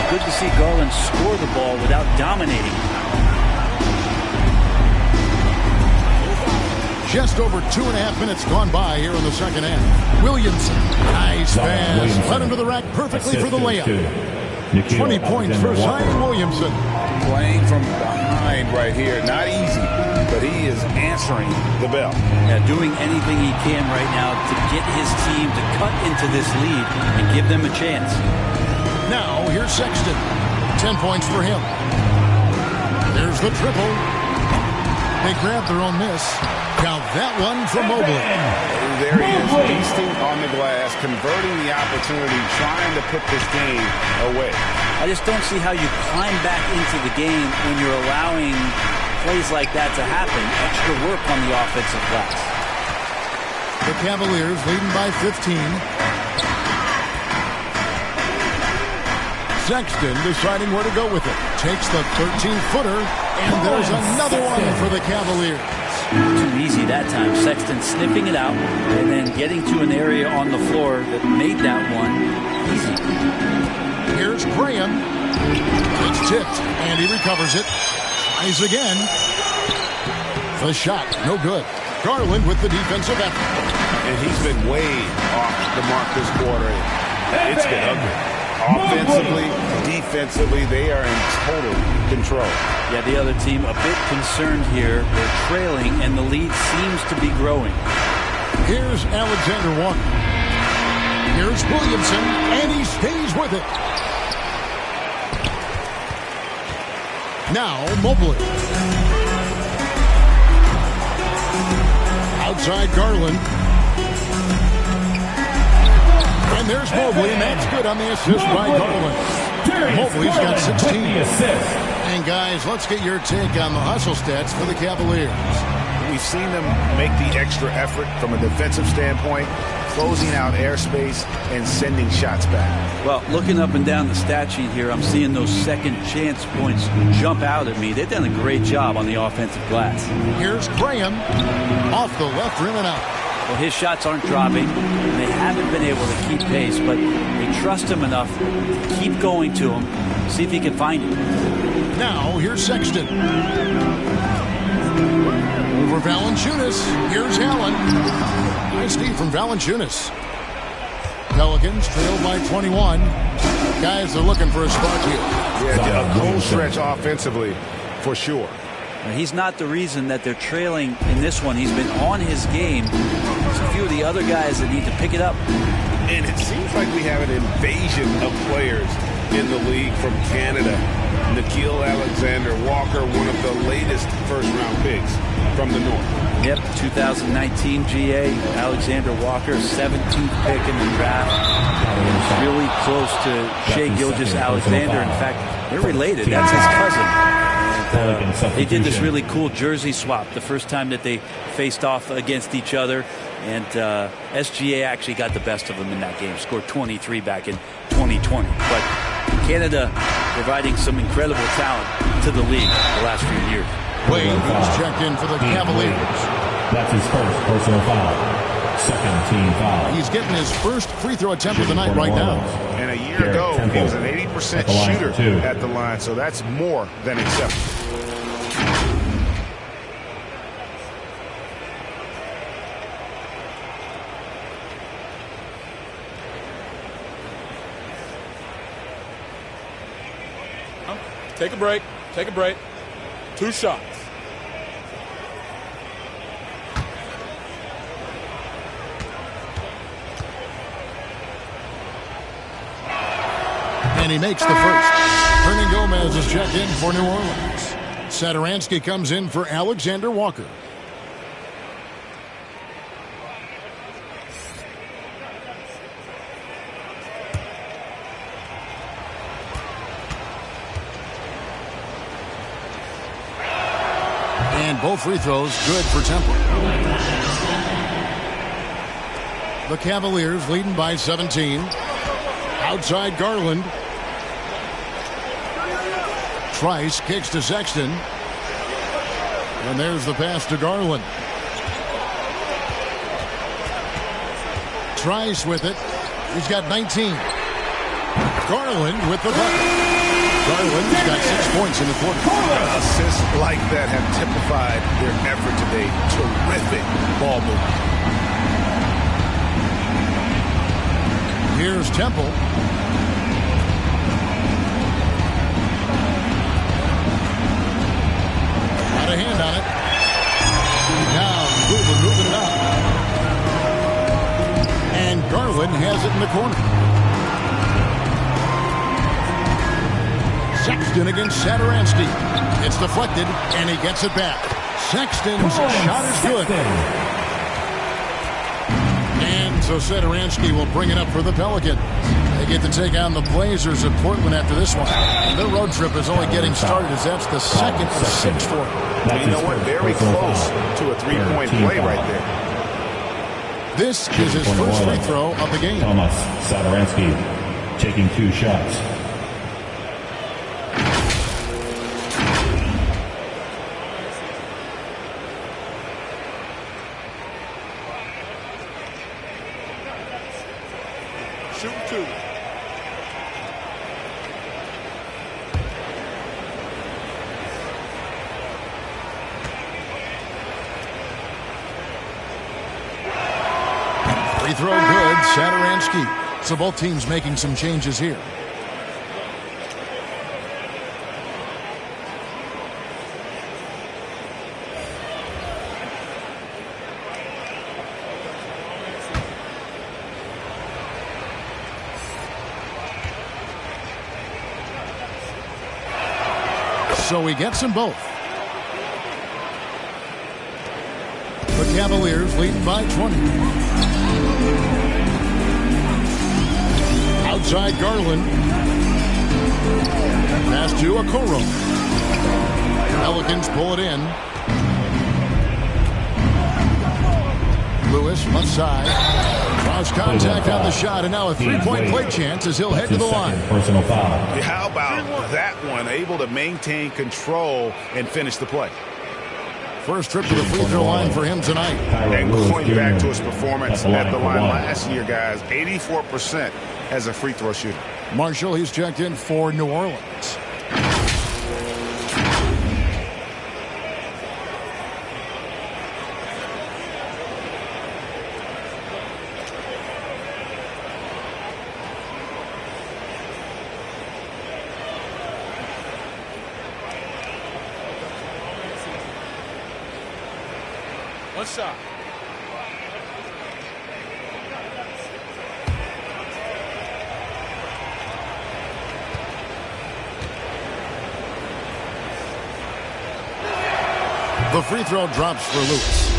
Speaker 6: Good to see Garland score the ball without dominating.
Speaker 3: Just over 2.5 minutes gone by here in the second half. Williamson, nice pass. Led him to the rack perfectly for the layup. 20 points for Zion Williamson.
Speaker 4: Playing from behind right here. Not easy, but he is answering the bell.
Speaker 6: Yeah, doing anything he can right now to get his team to cut into this lead and give them a chance.
Speaker 3: Now, here's Sexton. 10 points for him. There's the triple. They grab their own miss. Count that one for Mobley.
Speaker 4: There he is, feasting on the glass, converting the opportunity, trying to put this game away.
Speaker 6: I just don't see how you climb back into the game when you're allowing plays like that to happen. Extra work on the offensive glass.
Speaker 3: The Cavaliers leading by 15. Sexton deciding where to go with it. Takes the 13-footer, and there's another one for the Cavaliers.
Speaker 6: Too easy that time. Sexton sniffing it out and then getting to an area on the floor that made that one easy.
Speaker 3: Here's Graham. It's tipped, and he recovers it. Tries again. The shot, no good. Garland with the defensive effort.
Speaker 4: And he's been way off the mark this quarter. It's been ugly. Offensively, defensively, they are in total control.
Speaker 6: Yeah, the other team a bit concerned here. They're trailing, and the lead seems to be growing.
Speaker 3: Here's Alexander Walker. Here's Williamson, and he stays with it. Now, Mobley. Outside Garland. And there's Mobley, and that's good on the assist by Garland. Mobley's got 16. And guys, let's get your take on the hustle stats for the Cavaliers.
Speaker 4: We've seen them make the extra effort from a defensive standpoint, closing out airspace and sending shots back.
Speaker 6: Well, looking up and down the stat sheet here, I'm seeing those second chance points jump out at me. They've done a great job on the offensive glass.
Speaker 3: Here's Graham off the left rim and out.
Speaker 6: Well, his shots aren't dropping, and they haven't been able to keep pace, but they trust him enough to keep going to him, see if he can find it.
Speaker 3: Now, here's Sexton. Over Valanciunas. Here's Allen. Nice D from Valanciunas. Pelicans trail by 21. Guys are looking for a spark here.
Speaker 4: Yeah, a cold stretch offensively, for sure.
Speaker 6: He's not the reason that they're trailing in this one. He's been on his game. There's a few of the other guys that need to pick it up.
Speaker 4: And it seems like we have an invasion of players in the league from Canada. Nickeil Alexander-Walker, one of the latest first-round picks from the North.
Speaker 6: Yep, 2019 GA, Alexander-Walker, 17th pick in the draft. Really close to Shai Gilgeous-Alexander. In fact, they're related. That's his cousin. They did this really cool jersey swap the first time that they faced off against each other. And SGA actually got the best of them in that game. Scored 23 back in 2020. But Canada providing some incredible talent to the league the last few years.
Speaker 3: Wade has checked in for the Cavaliers.
Speaker 8: That's his first personal foul. Second team foul.
Speaker 3: He's getting his first free throw attempt of the night right now.
Speaker 4: And a year ago, he was an 80% shooter at the line, so that's more than acceptable.
Speaker 15: Take a break. Take a break. 2 shots.
Speaker 3: And he makes the first. Hernan Gomez is checked in for New Orleans. Satoransky comes in for Alexander Walker. And both free throws good for Temple. The Cavaliers leading by 17. Outside Garland. Trice kicks to Sexton. And there's the pass to Garland. Trice with it. He's got 19. Garland with the bucket. Garland's got 6 points in the quarter.
Speaker 4: Assists like that have typified their effort today. Terrific ball movement.
Speaker 3: Here's Temple. Got a hand on it. Now moving it up. And Garland has it in the corner. Sexton against Satoransky. It's deflected, and he gets it back. Sexton's shot is good. And so Satoransky will bring it up for the Pelicans. They get to take on the Blazers at Portland after this one. Their road trip is only getting started as that's the second of 6 for them.
Speaker 4: You know what? Very close to a three-point play right there.
Speaker 3: This is his first free throw of the game.
Speaker 8: Thomas Satoransky taking 2 shots.
Speaker 13: Shooting 2.
Speaker 3: Free throw good, Satoransky. So both teams making some changes here. So he gets them both. The Cavaliers leading by 20. Outside Garland. Pass to Okoro. Pelicans pull it in. Lewis left side. Cross contact on the shot, and now a three-point play chance as he'll head to the line.
Speaker 8: Personal foul.
Speaker 4: How about that one? Able to maintain control and finish the play.
Speaker 3: First trip to the free throw line for him tonight.
Speaker 4: And going back to his performance at the line last year, guys, 84% as a free throw shooter.
Speaker 3: Marshall, he's checked in for New Orleans.
Speaker 13: One shot.
Speaker 3: The free throw drops for Lewis.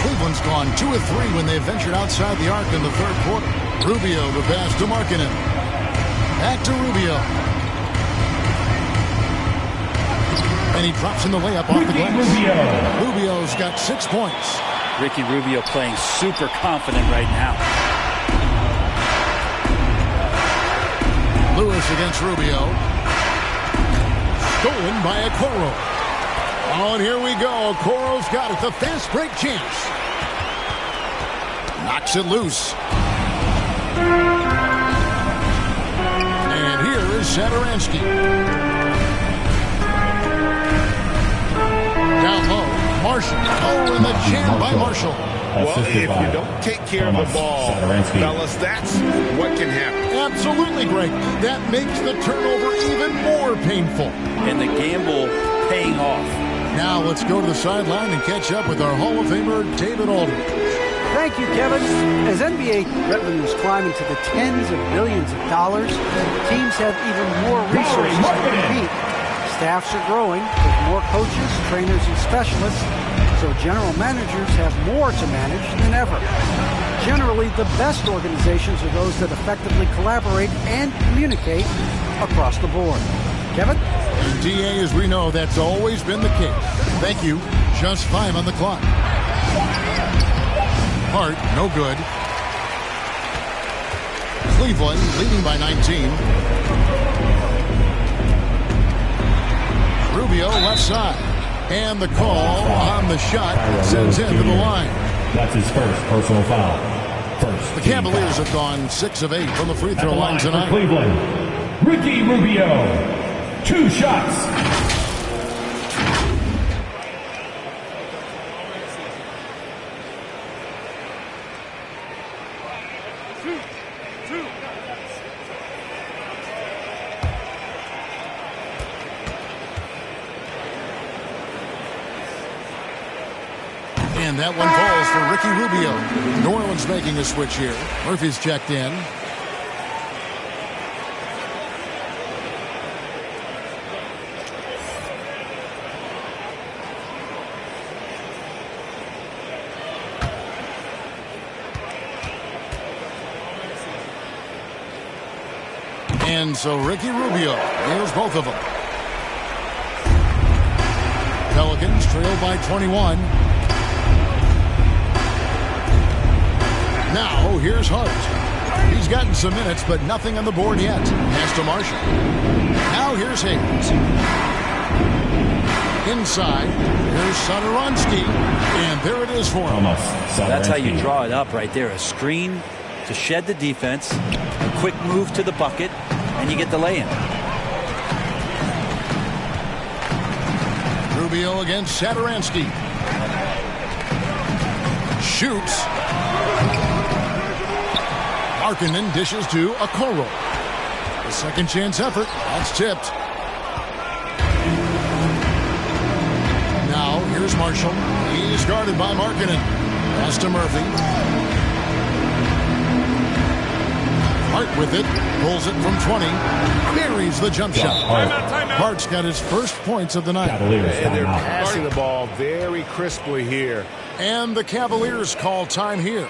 Speaker 3: Cleveland's gone 2 of 3 when they ventured outside the arc in the third quarter. Rubio the pass to Markkanen. Back to Rubio. And he drops in the layup off the glass. Rubio's got 6 points.
Speaker 6: Ricky Rubio playing super confident right now.
Speaker 3: Lewis against Rubio. Stolen by Okoro. Oh, and here we go. Okoro's got it. The fast break chance. Knocks it loose. And here is Satoransky. Down low. Marshall. Oh, and the jam by Marshall.
Speaker 4: Well, if you don't take care of the ball, fellas, that's what can happen.
Speaker 3: Absolutely, Greg. That makes the turnover even more painful.
Speaker 6: And the gamble paying off.
Speaker 3: Now let's go to the sideline and catch up with our Hall of Famer, David Aldridge.
Speaker 5: Thank you, Kevin. As NBA revenues climb into the tens of billions of dollars, teams have even more resources to compete. Staffs are growing with more coaches, trainers, and specialists, so general managers have more to manage than ever. Generally, the best organizations are those that effectively collaborate and communicate across the board. Kevin?
Speaker 3: DA, as we know, that's always been the case. Thank you. Just 5 on the clock. Hart, no good. Cleveland leading by 19. Rubio left side. And the call on the shot sends him to the line.
Speaker 8: That's his first personal foul.
Speaker 3: The Cavaliers have gone 6 of 8 from the free throw line tonight.
Speaker 8: Cleveland, Ricky Rubio, 2 shots.
Speaker 3: And that one falls for Ricky Rubio. New Orleans making a switch here. Murphy's checked in. And so Ricky Rubio nails both of them. Pelicans trail by 21. Now, here's Hart. He's gotten some minutes, but nothing on the board yet. Pass to Marshall. Now, here's Hayes. Inside, here's Satoransky. And there it is for him.
Speaker 6: That's how you draw it up right there. A screen to shed the defense, a quick move to the bucket, and you get the lay-in.
Speaker 3: Rubio against Satoransky. Shoots. Markkanen dishes to Okoro. A second chance effort. That's tipped. Now here's Marshall. He's guarded by Markkanen. Pass to Murphy. Hart with it. Pulls it from 20. Buries the jump shot. Hart's got his first points of the night.
Speaker 7: And they're passing the ball very crisply here.
Speaker 3: And the Cavaliers call time here.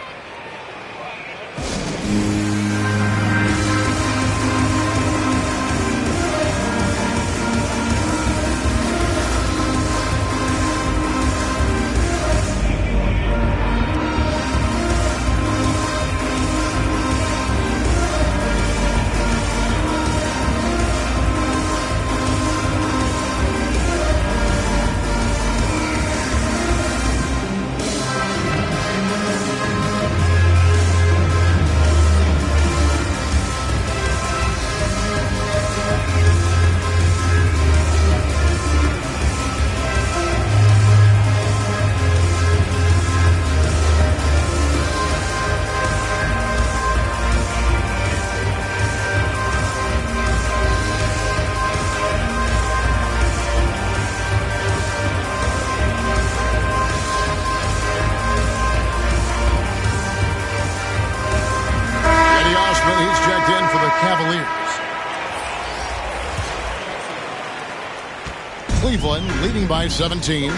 Speaker 3: Cleveland leading by 17.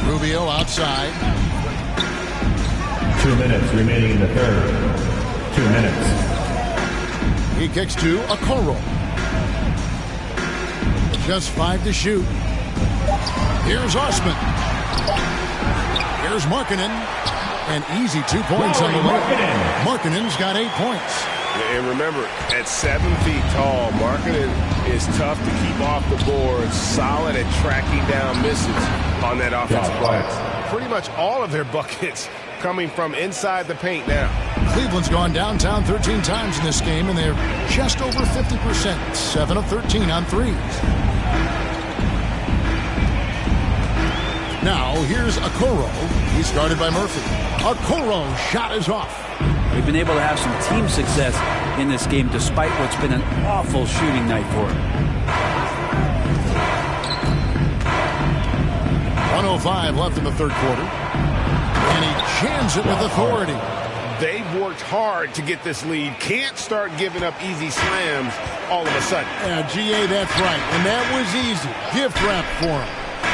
Speaker 3: Rubio outside.
Speaker 8: 2 minutes remaining in the third. 2 minutes.
Speaker 3: He kicks to Okoro. Just 5 to shoot. Here's Osman. Here's Markkanen. An easy 2 points on the way. Markkanen's got 8 points.
Speaker 7: And remember, at 7 feet tall, Markkanen is tough to keep off the board, solid at tracking down misses on that offensive glass. Pretty much all of their buckets coming from inside the paint now.
Speaker 3: Cleveland's gone downtown 13 times in this game, and they're just over 50%, 7 of 13 on threes. Now, here's Okoro. He's guarded by Murphy. Okoro's shot is off.
Speaker 6: We've been able to have some team success in this game despite what's been an awful shooting night for him.
Speaker 3: 1:05 left in the third quarter. And he jams it with authority.
Speaker 7: They've worked hard to get this lead. Can't start giving up easy slams all of a sudden.
Speaker 3: Yeah, GA, that's right. And that was easy. Gift wrap for him.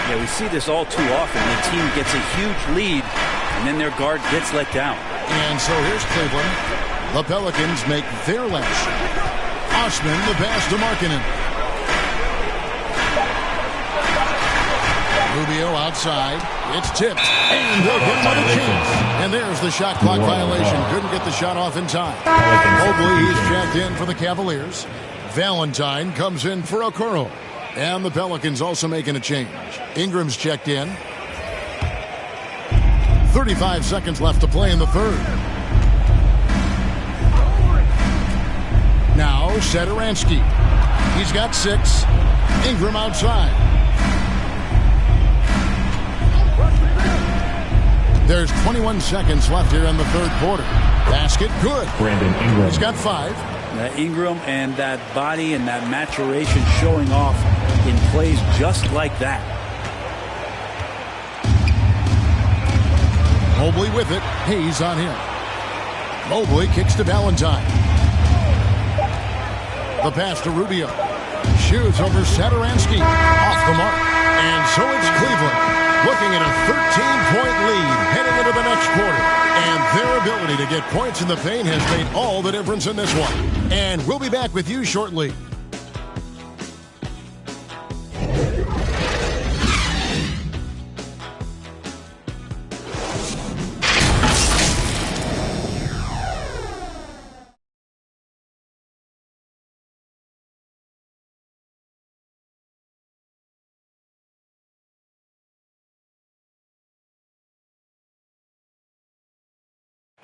Speaker 6: Yeah, we see this all too often. The team gets a huge lead, and then their guard gets let down.
Speaker 3: And so here's Cleveland. The Pelicans make their last shot. Osman, the pass to Markkanen. Rubio outside. It's tipped. And they'll get another chance. And there's the shot clock violation. Couldn't get the shot off in time. Mobley, he's checked in for the Cavaliers. Valentine comes in for Okoro. And the Pelicans also making a change. Ingram's checked in. 35 seconds left to play in the third. Now, Satoransky. He's got 6. Ingram outside. There's 21 seconds left here in the third quarter. Basket, good.
Speaker 8: Brandon Ingram.
Speaker 3: He's got 5.
Speaker 6: That Ingram and that body and that maturation showing off in plays just like that.
Speaker 3: Mobley with it. Hayes on him. Mobley kicks to Valentine. The pass to Rubio. Shoots over Satoransky. Off the mark. And so it's Cleveland looking at a 13-point lead heading into the next quarter. And their ability to get points in the paint has made all the difference in this one. And we'll be back with you shortly.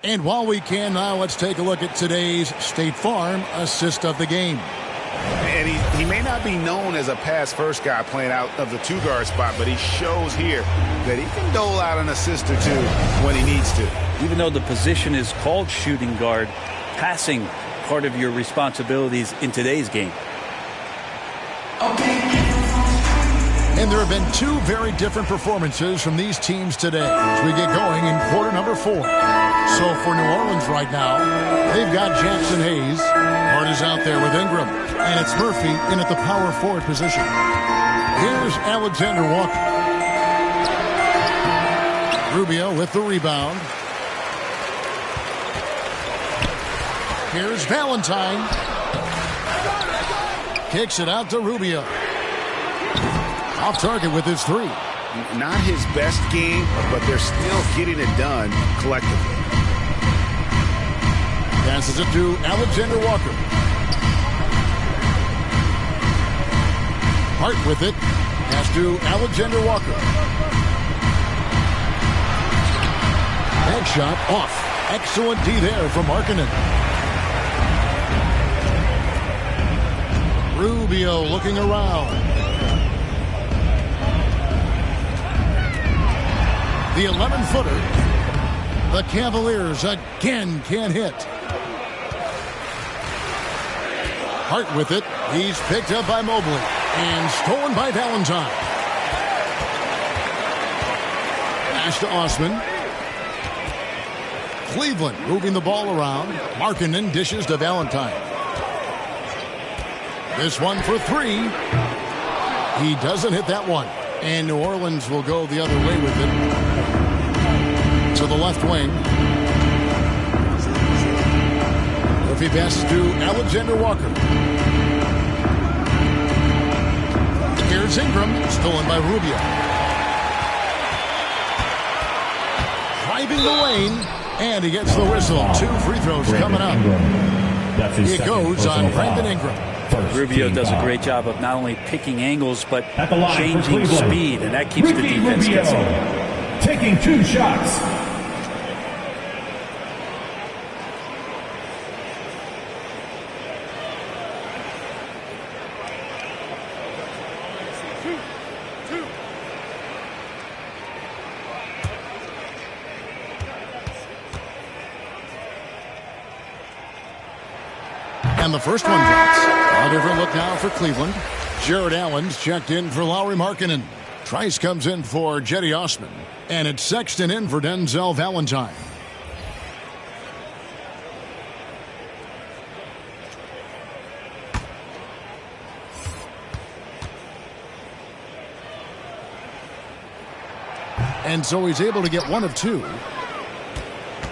Speaker 3: And while we can now, let's take a look at today's State Farm assist of the game.
Speaker 7: And he may not be known as a pass-first guy playing out of the two-guard spot, but he shows here that he can dole out an assist or two when he needs to.
Speaker 6: Even though the position is called shooting guard, passing part of your responsibilities in today's game.
Speaker 3: And there have been 2 very different performances from these teams today as we get going in quarter number 4. So for New Orleans right now, they've got Jackson Hayes. Hart is out there with Ingram. And it's Murphy in at the power forward position. Here's Alexander Walker. Rubio with the rebound. Here's Valentine. Kicks it out to Rubio. Off target with his 3.
Speaker 7: Not his best game, but they're still getting it done collectively.
Speaker 3: Passes it to Alexander Walker. Hart with it. Pass to Alexander Walker. Bag shot off. Excellent D there from Markkanen. Rubio looking around. The 11-footer. The Cavaliers again can't hit. Hart with it. He's picked up by Mobley. And stolen by Valentine. Pass to Osman. Cleveland moving the ball around. Markkanen dishes to Valentine. This one for 3. He doesn't hit that one. And New Orleans will go the other way with it. To the left wing. Murphy passes to Alexander Walker. Here's Ingram, stolen by Rubio. Driving the lane, and he gets the whistle. 2 free throws coming up. It goes on Brandon Ingram.
Speaker 6: Rubio does a great job of not only picking angles, but changing speed, and that keeps the defense guessing.
Speaker 8: Taking 2 shots.
Speaker 3: And the first one drops. A different look now for Cleveland. Jared Allen's checked in for Lauri Markkanen. Trice comes in for Jetty Osman. And it's Sexton in for Denzel Valentine. And so he's able to get 1 of 2.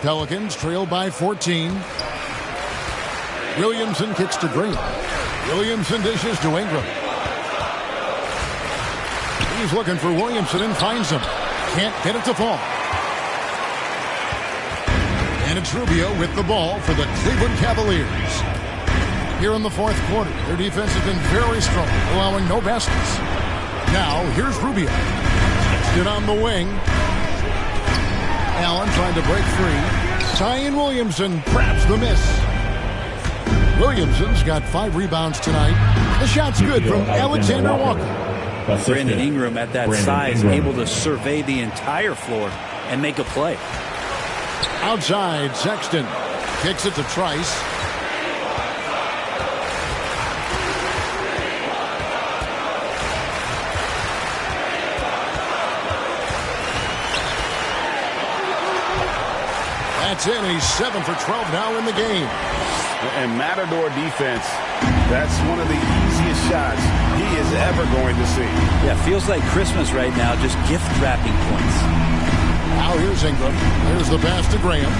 Speaker 3: Pelicans trail by 14. Williamson kicks to Green. Williamson dishes to Ingram. He's looking for Williamson and finds him. Can't get it to fall. And it's Rubio with the ball for the Cleveland Cavaliers. Here in the fourth quarter, their defense has been very strong, allowing no baskets. Now, here's Rubio. Stood on the wing. Allen trying to break free. Zion Williamson grabs the miss. Williamson's got 5 rebounds tonight. The shot's good from Alexander Walker.
Speaker 6: Brandon Ingram at that size, able to survey the entire floor and make a play.
Speaker 3: Outside, Sexton kicks it to Trice. That's in. He's 7 for 12 now in the game.
Speaker 4: And Matador defense, that's one of the easiest shots he is ever going to see.
Speaker 6: Yeah, feels like Christmas right now, just gift wrapping points.
Speaker 3: Now here's Ingram. Here's the pass to Graham.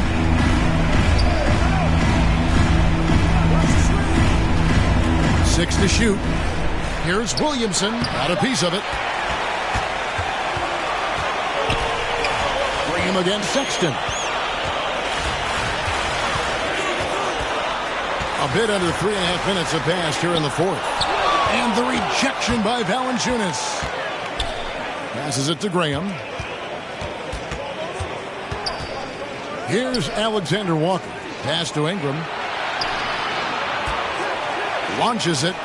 Speaker 3: Six to shoot. Here's Williamson. Got a piece of it. Graham against Sexton. A bit under 3.5 minutes have passed here in the fourth. And the rejection by Valanciunas. Passes it to Graham. Here's Alexander Walker. Pass to Ingram. Launches it.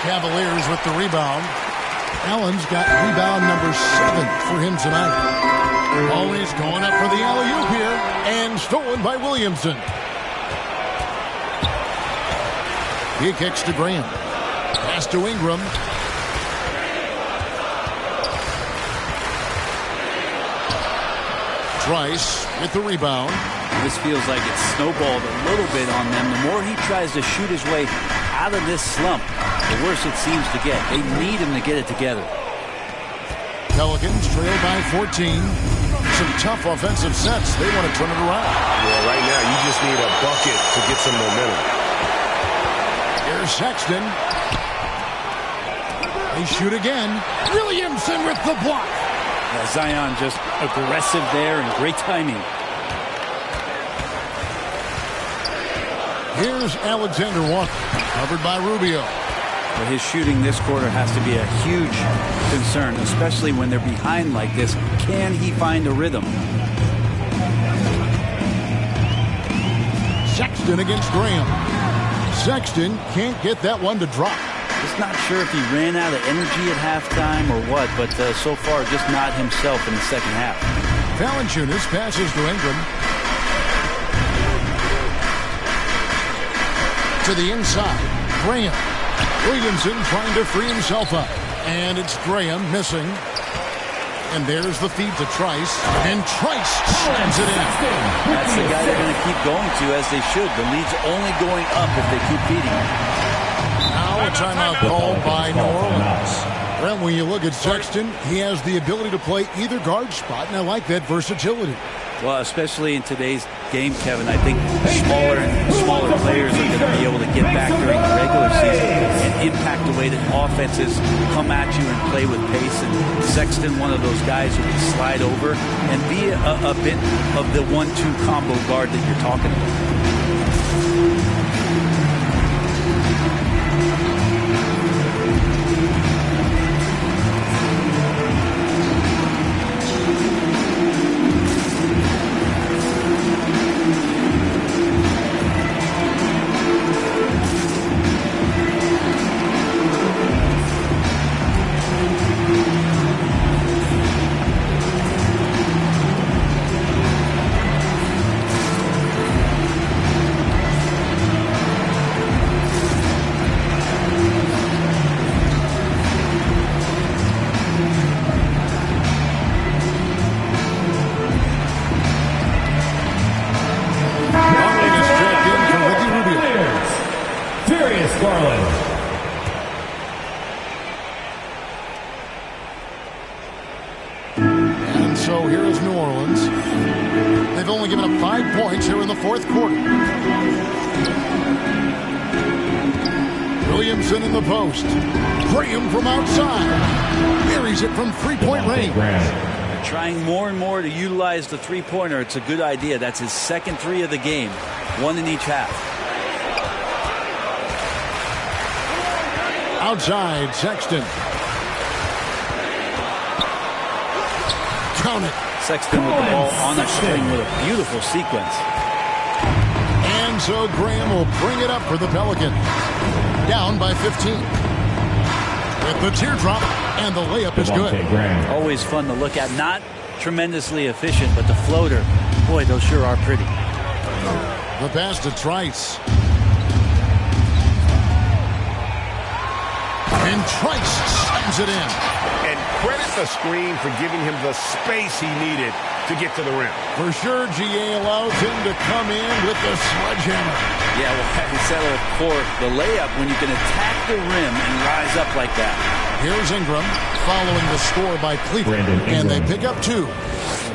Speaker 3: Cavaliers with the rebound. Allen's got rebound number 7 for him tonight. Always going up for the alley-oop here. And stolen by Williamson. He kicks to Graham. Pass to Ingram. Trice with the rebound.
Speaker 6: This feels like it's snowballed a little bit on them. The more he tries to shoot his way out of this slump, the worse it seems to get. They need him to get it together.
Speaker 3: Pelicans trail by 14. Some tough offensive sets. They want to turn it around.
Speaker 16: Yeah, right now you just need a bucket to get some momentum.
Speaker 3: Here's Sexton. They shoot again. Williamson with the block.
Speaker 6: Yeah, Zion just aggressive there and great timing.
Speaker 3: Here's Alexander Walker, covered by Rubio.
Speaker 6: But his shooting this quarter has to be a huge concern, especially when they're behind like this. Can he find a rhythm?
Speaker 3: Sexton against Graham. Sexton can't get that one to drop.
Speaker 6: Just not sure if he ran out of energy at halftime or what, but so far just not himself in the second half.
Speaker 3: Valanciunas passes to Ingram. To the inside. Graham. Williamson trying to free himself up. And it's Graham missing. And there's the feed to Trice. And Trice slams it in.
Speaker 6: That's the guy they're going to keep going to, as they should. The lead's only going up if they keep feeding him.
Speaker 3: Now a timeout called by New Orleans. Well, when you look at Sexton, he has the ability to play either guard spot, and I like that versatility.
Speaker 6: Well, especially in today's game, Kevin, I think smaller players are going to be able to get back during the regular season and impact the way that offenses come at you and play with pace. And Sexton, one of those guys who can slide over and be a bit of the 1-2 combo guard that you're talking about.
Speaker 3: So here is New Orleans. They've only given up 5 points here in the fourth quarter. Williamson in the post. Graham from outside. Buries it from three-point range.
Speaker 6: Trying more and more to utilize the three-pointer. It's a good idea. That's his second three of the game. One in each half.
Speaker 3: Outside, Sexton. Count it.
Speaker 6: Sexton with the ball on the string with a beautiful sequence.
Speaker 3: And so Graham will bring it up for the Pelicans. Down by 15. With the teardrop, and the layup is good.
Speaker 6: Always fun to look at. Not tremendously efficient, but the floater, boy, those sure are pretty.
Speaker 3: The pass to Trice. And Trice slams it in.
Speaker 16: And credit the screen for giving him the space he needed to get to the rim.
Speaker 3: For sure, GA allows him to come in with the sledgehammer.
Speaker 6: Yeah, well, having said it, court, the layup, when you can attack the rim and rise up like that.
Speaker 3: Here's Ingram following the score by Cleveland, and they pick up 2.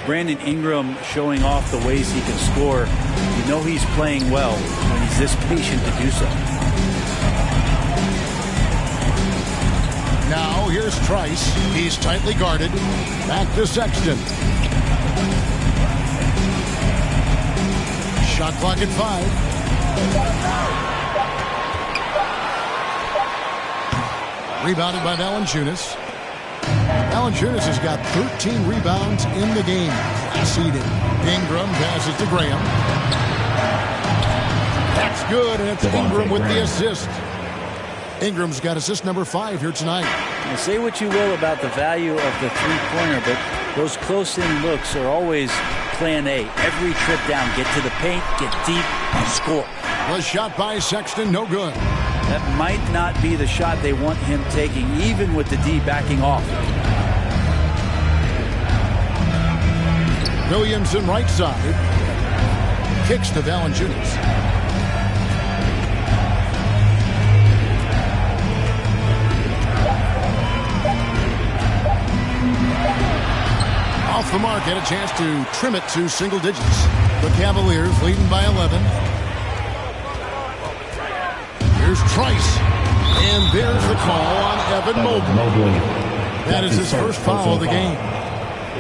Speaker 6: Brandon Ingram showing off the ways he can score. You know he's playing well when he's this patient to do so.
Speaker 3: Now here's Trice. He's tightly guarded. Back to Sexton. Shot clock at 5. Rebounded by Valanciunas. Valanciunas has got 13 rebounds in the game. Seated. Ingram passes to Graham. That's good, and it's Ingram with the assist. Ingram's got assist number 5 here tonight.
Speaker 6: Now, say what you will about the value of the three-pointer, but those close-in looks are always plan A. Every trip down, get to the paint, get deep, and score.
Speaker 3: The shot by Sexton, no good.
Speaker 6: That might not be the shot they want him taking, even with the D backing off.
Speaker 3: Williamson right side. Kicks to Valanciunas. Off the mark, had a chance to trim it to single digits. The Cavaliers leading by 11. Here's Trice. And there's the call on Evan Mobley. That is his first foul of the game.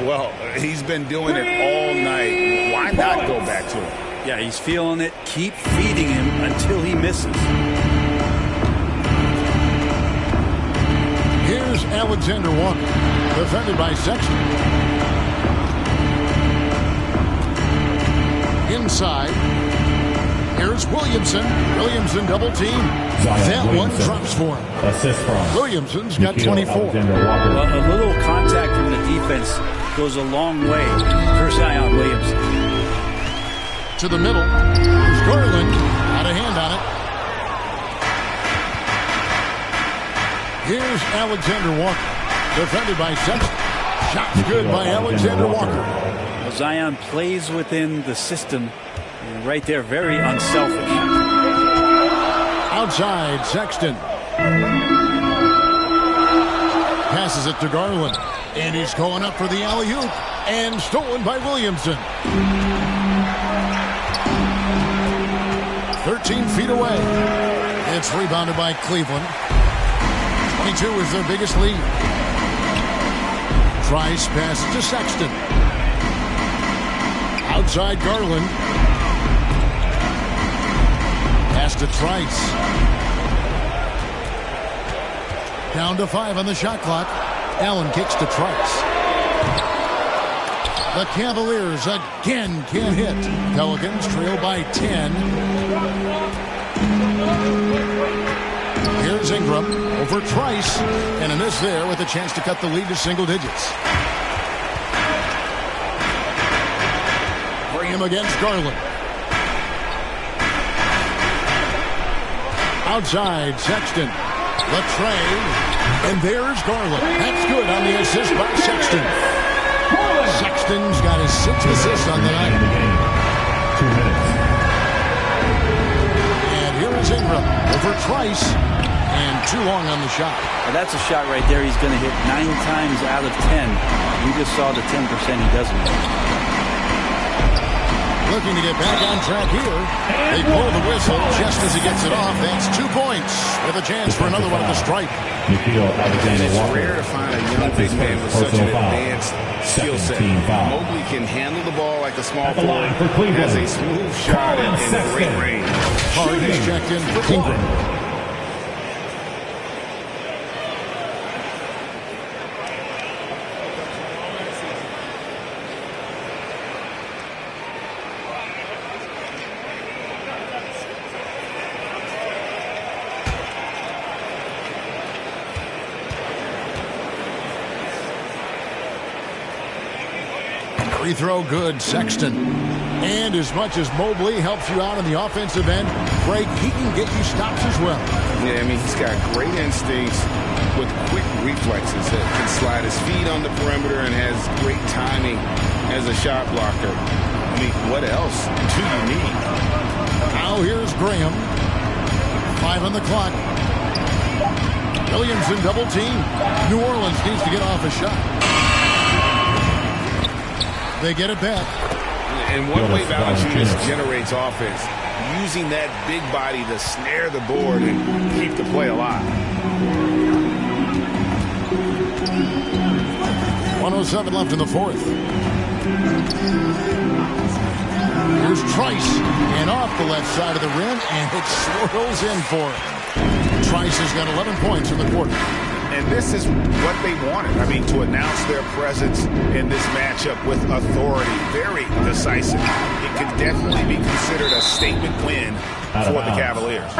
Speaker 4: Well, he's been doing it all night. Why not go back to it?
Speaker 6: Yeah, he's feeling it. Keep feeding him until he misses.
Speaker 3: Here's Alexander Walker, defended by Sexton. Inside. Here's Williamson. Williamson double team. That one drops for him.
Speaker 8: Assist from
Speaker 3: Williamson's got 24.
Speaker 6: Well, a little contact from the defense goes a long way for Zion Williamson.
Speaker 3: To the middle. Here's Garland. Out of hand on it. Here's Alexander Walker. Defended by Sexton. Shot's good by Alexander Walker.
Speaker 6: Well, Zion plays within the system. And right there, very unselfish.
Speaker 3: Outside, Sexton. Passes it to Garland. And he's going up for the alley-oop. And stolen by Williamson. 13 feet away. It's rebounded by Cleveland. 22 is their biggest lead. Trice passes to Sexton. Outside Garland. Pass to Trice. Down to 5 on the shot clock. Allen kicks to Trice. The Cavaliers again can't hit. Pelicans trail by 10. Here's Ingram over Trice. And a miss there with a chance to cut the lead to single digits. Graham against Garland. Outside, Sexton. Latrey. And there's Garland. That's good on the assist by Sexton. Sexton's got his 6th assist on the night.
Speaker 8: 2 minutes.
Speaker 3: And here is Ingram over Trice. And too long on the shot.
Speaker 6: Well, that's a shot right there he's going to hit 9 times out of 10. We just saw the 10% he doesn't hit.
Speaker 3: looking to get back on track here. They pull the whistle just as he gets it off. That's 2 points with a chance for another one at the stripe.
Speaker 4: And it's rare to find a young big man with such an advanced skill set. Mobley can handle the ball like a small forward, has a smooth shot and great range.
Speaker 3: Hard is checked in for Ingram. Free throw good, Sexton. And as much as Mobley helps you out on the offensive end, Greg, he can get you stops as well.
Speaker 4: Yeah, I mean, he's got great instincts with quick reflexes that can slide his feet on the perimeter and has great timing as a shot blocker. I mean, what else do you need?
Speaker 3: Now here's Graham. 5 on the clock. Williams in double team. New Orleans needs to get off a shot. They get it back.
Speaker 4: And one way Valanciunas generates offense, using that big body to snare the board and keep the play alive.
Speaker 3: 1:07 left in the fourth. Here's Trice, and off the left side of the rim, and it swirls in for him. Trice has got 11 points in the quarter.
Speaker 4: And this is what they wanted. I mean, to announce their presence in this matchup with authority, very decisive. It can definitely be considered a statement win for the Cavaliers.
Speaker 3: 2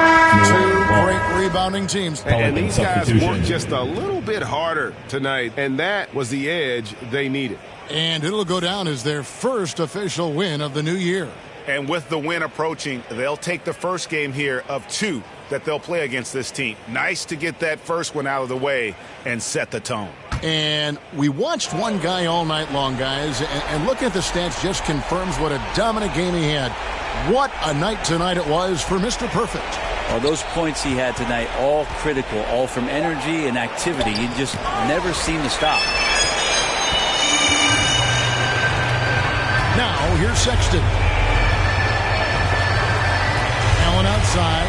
Speaker 3: great rebounding teams.
Speaker 4: And these guys worked just a little bit harder tonight, and that was the edge they needed.
Speaker 3: And it'll go down as their first official win of the new year.
Speaker 4: And with the win approaching, they'll take the first game here of 2 that they'll play against this team. Nice to get that first one out of the way and set the tone.
Speaker 3: And we watched one guy all night long, guys, and looking at the stats just confirms what a dominant game he had. What a night tonight it was for Mr. Perfect.
Speaker 6: Well, those points he had tonight, all critical, all from energy and activity. He just never seemed to stop.
Speaker 3: Now, here's Sexton. Allen outside.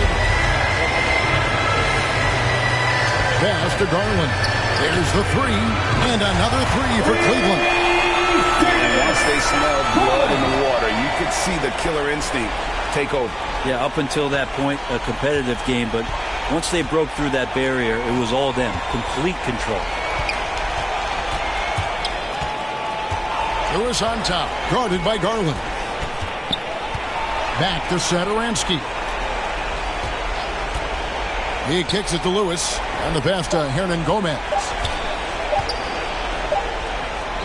Speaker 3: Pass to Garland. There's the 3, and another 3 for Cleveland.
Speaker 4: And once they smelled blood in the water, you could see the killer instinct take over.
Speaker 6: Yeah, up until that point, a competitive game, but once they broke through that barrier, it was all them. Complete control.
Speaker 3: Lewis on top, guarded by Garland. Back to Satoransky. He kicks it to Lewis, and the pass to Hernan Gomez.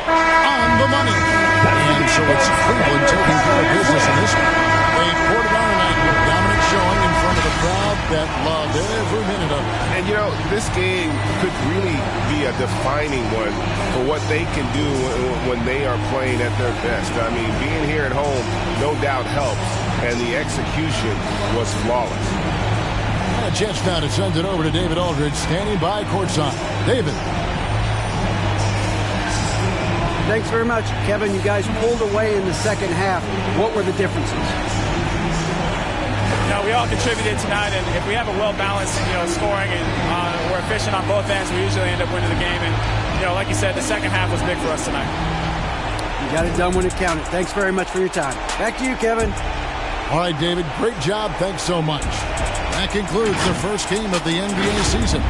Speaker 3: On the money. And so it's Cleveland taking care of business in this one. They poured it on tonight with a dominant showing in front of the crowd that loved every minute of it.
Speaker 4: And, you know, this game could really be a defining one for what they can do when they are playing at their best. I mean, being here at home no doubt helps, and the execution was flawless.
Speaker 3: A chance now to send it over to David Aldridge, standing by courtside. David.
Speaker 5: Thanks very much, Kevin. You guys pulled away in the second half. What were the differences?
Speaker 10: You know, we all contributed tonight, and if we have a well-balanced, scoring and we're efficient on both ends, we usually end up winning the game. And, like you said, the second half was big for us tonight.
Speaker 5: You got it done when it counted. Thanks very much for your time. Back to you, Kevin.
Speaker 3: All right, David, great job. Thanks so much. That concludes the first game of the NBA season.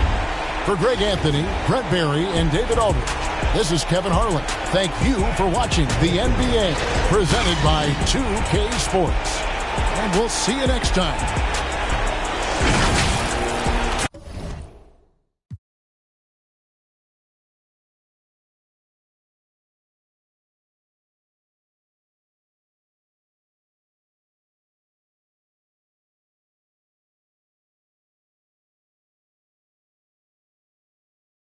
Speaker 3: For Greg Anthony, Brett Barry, and David Aldridge, this is Kevin Harlan. Thank you for watching the NBA, presented by 2K Sports. And we'll see you next time.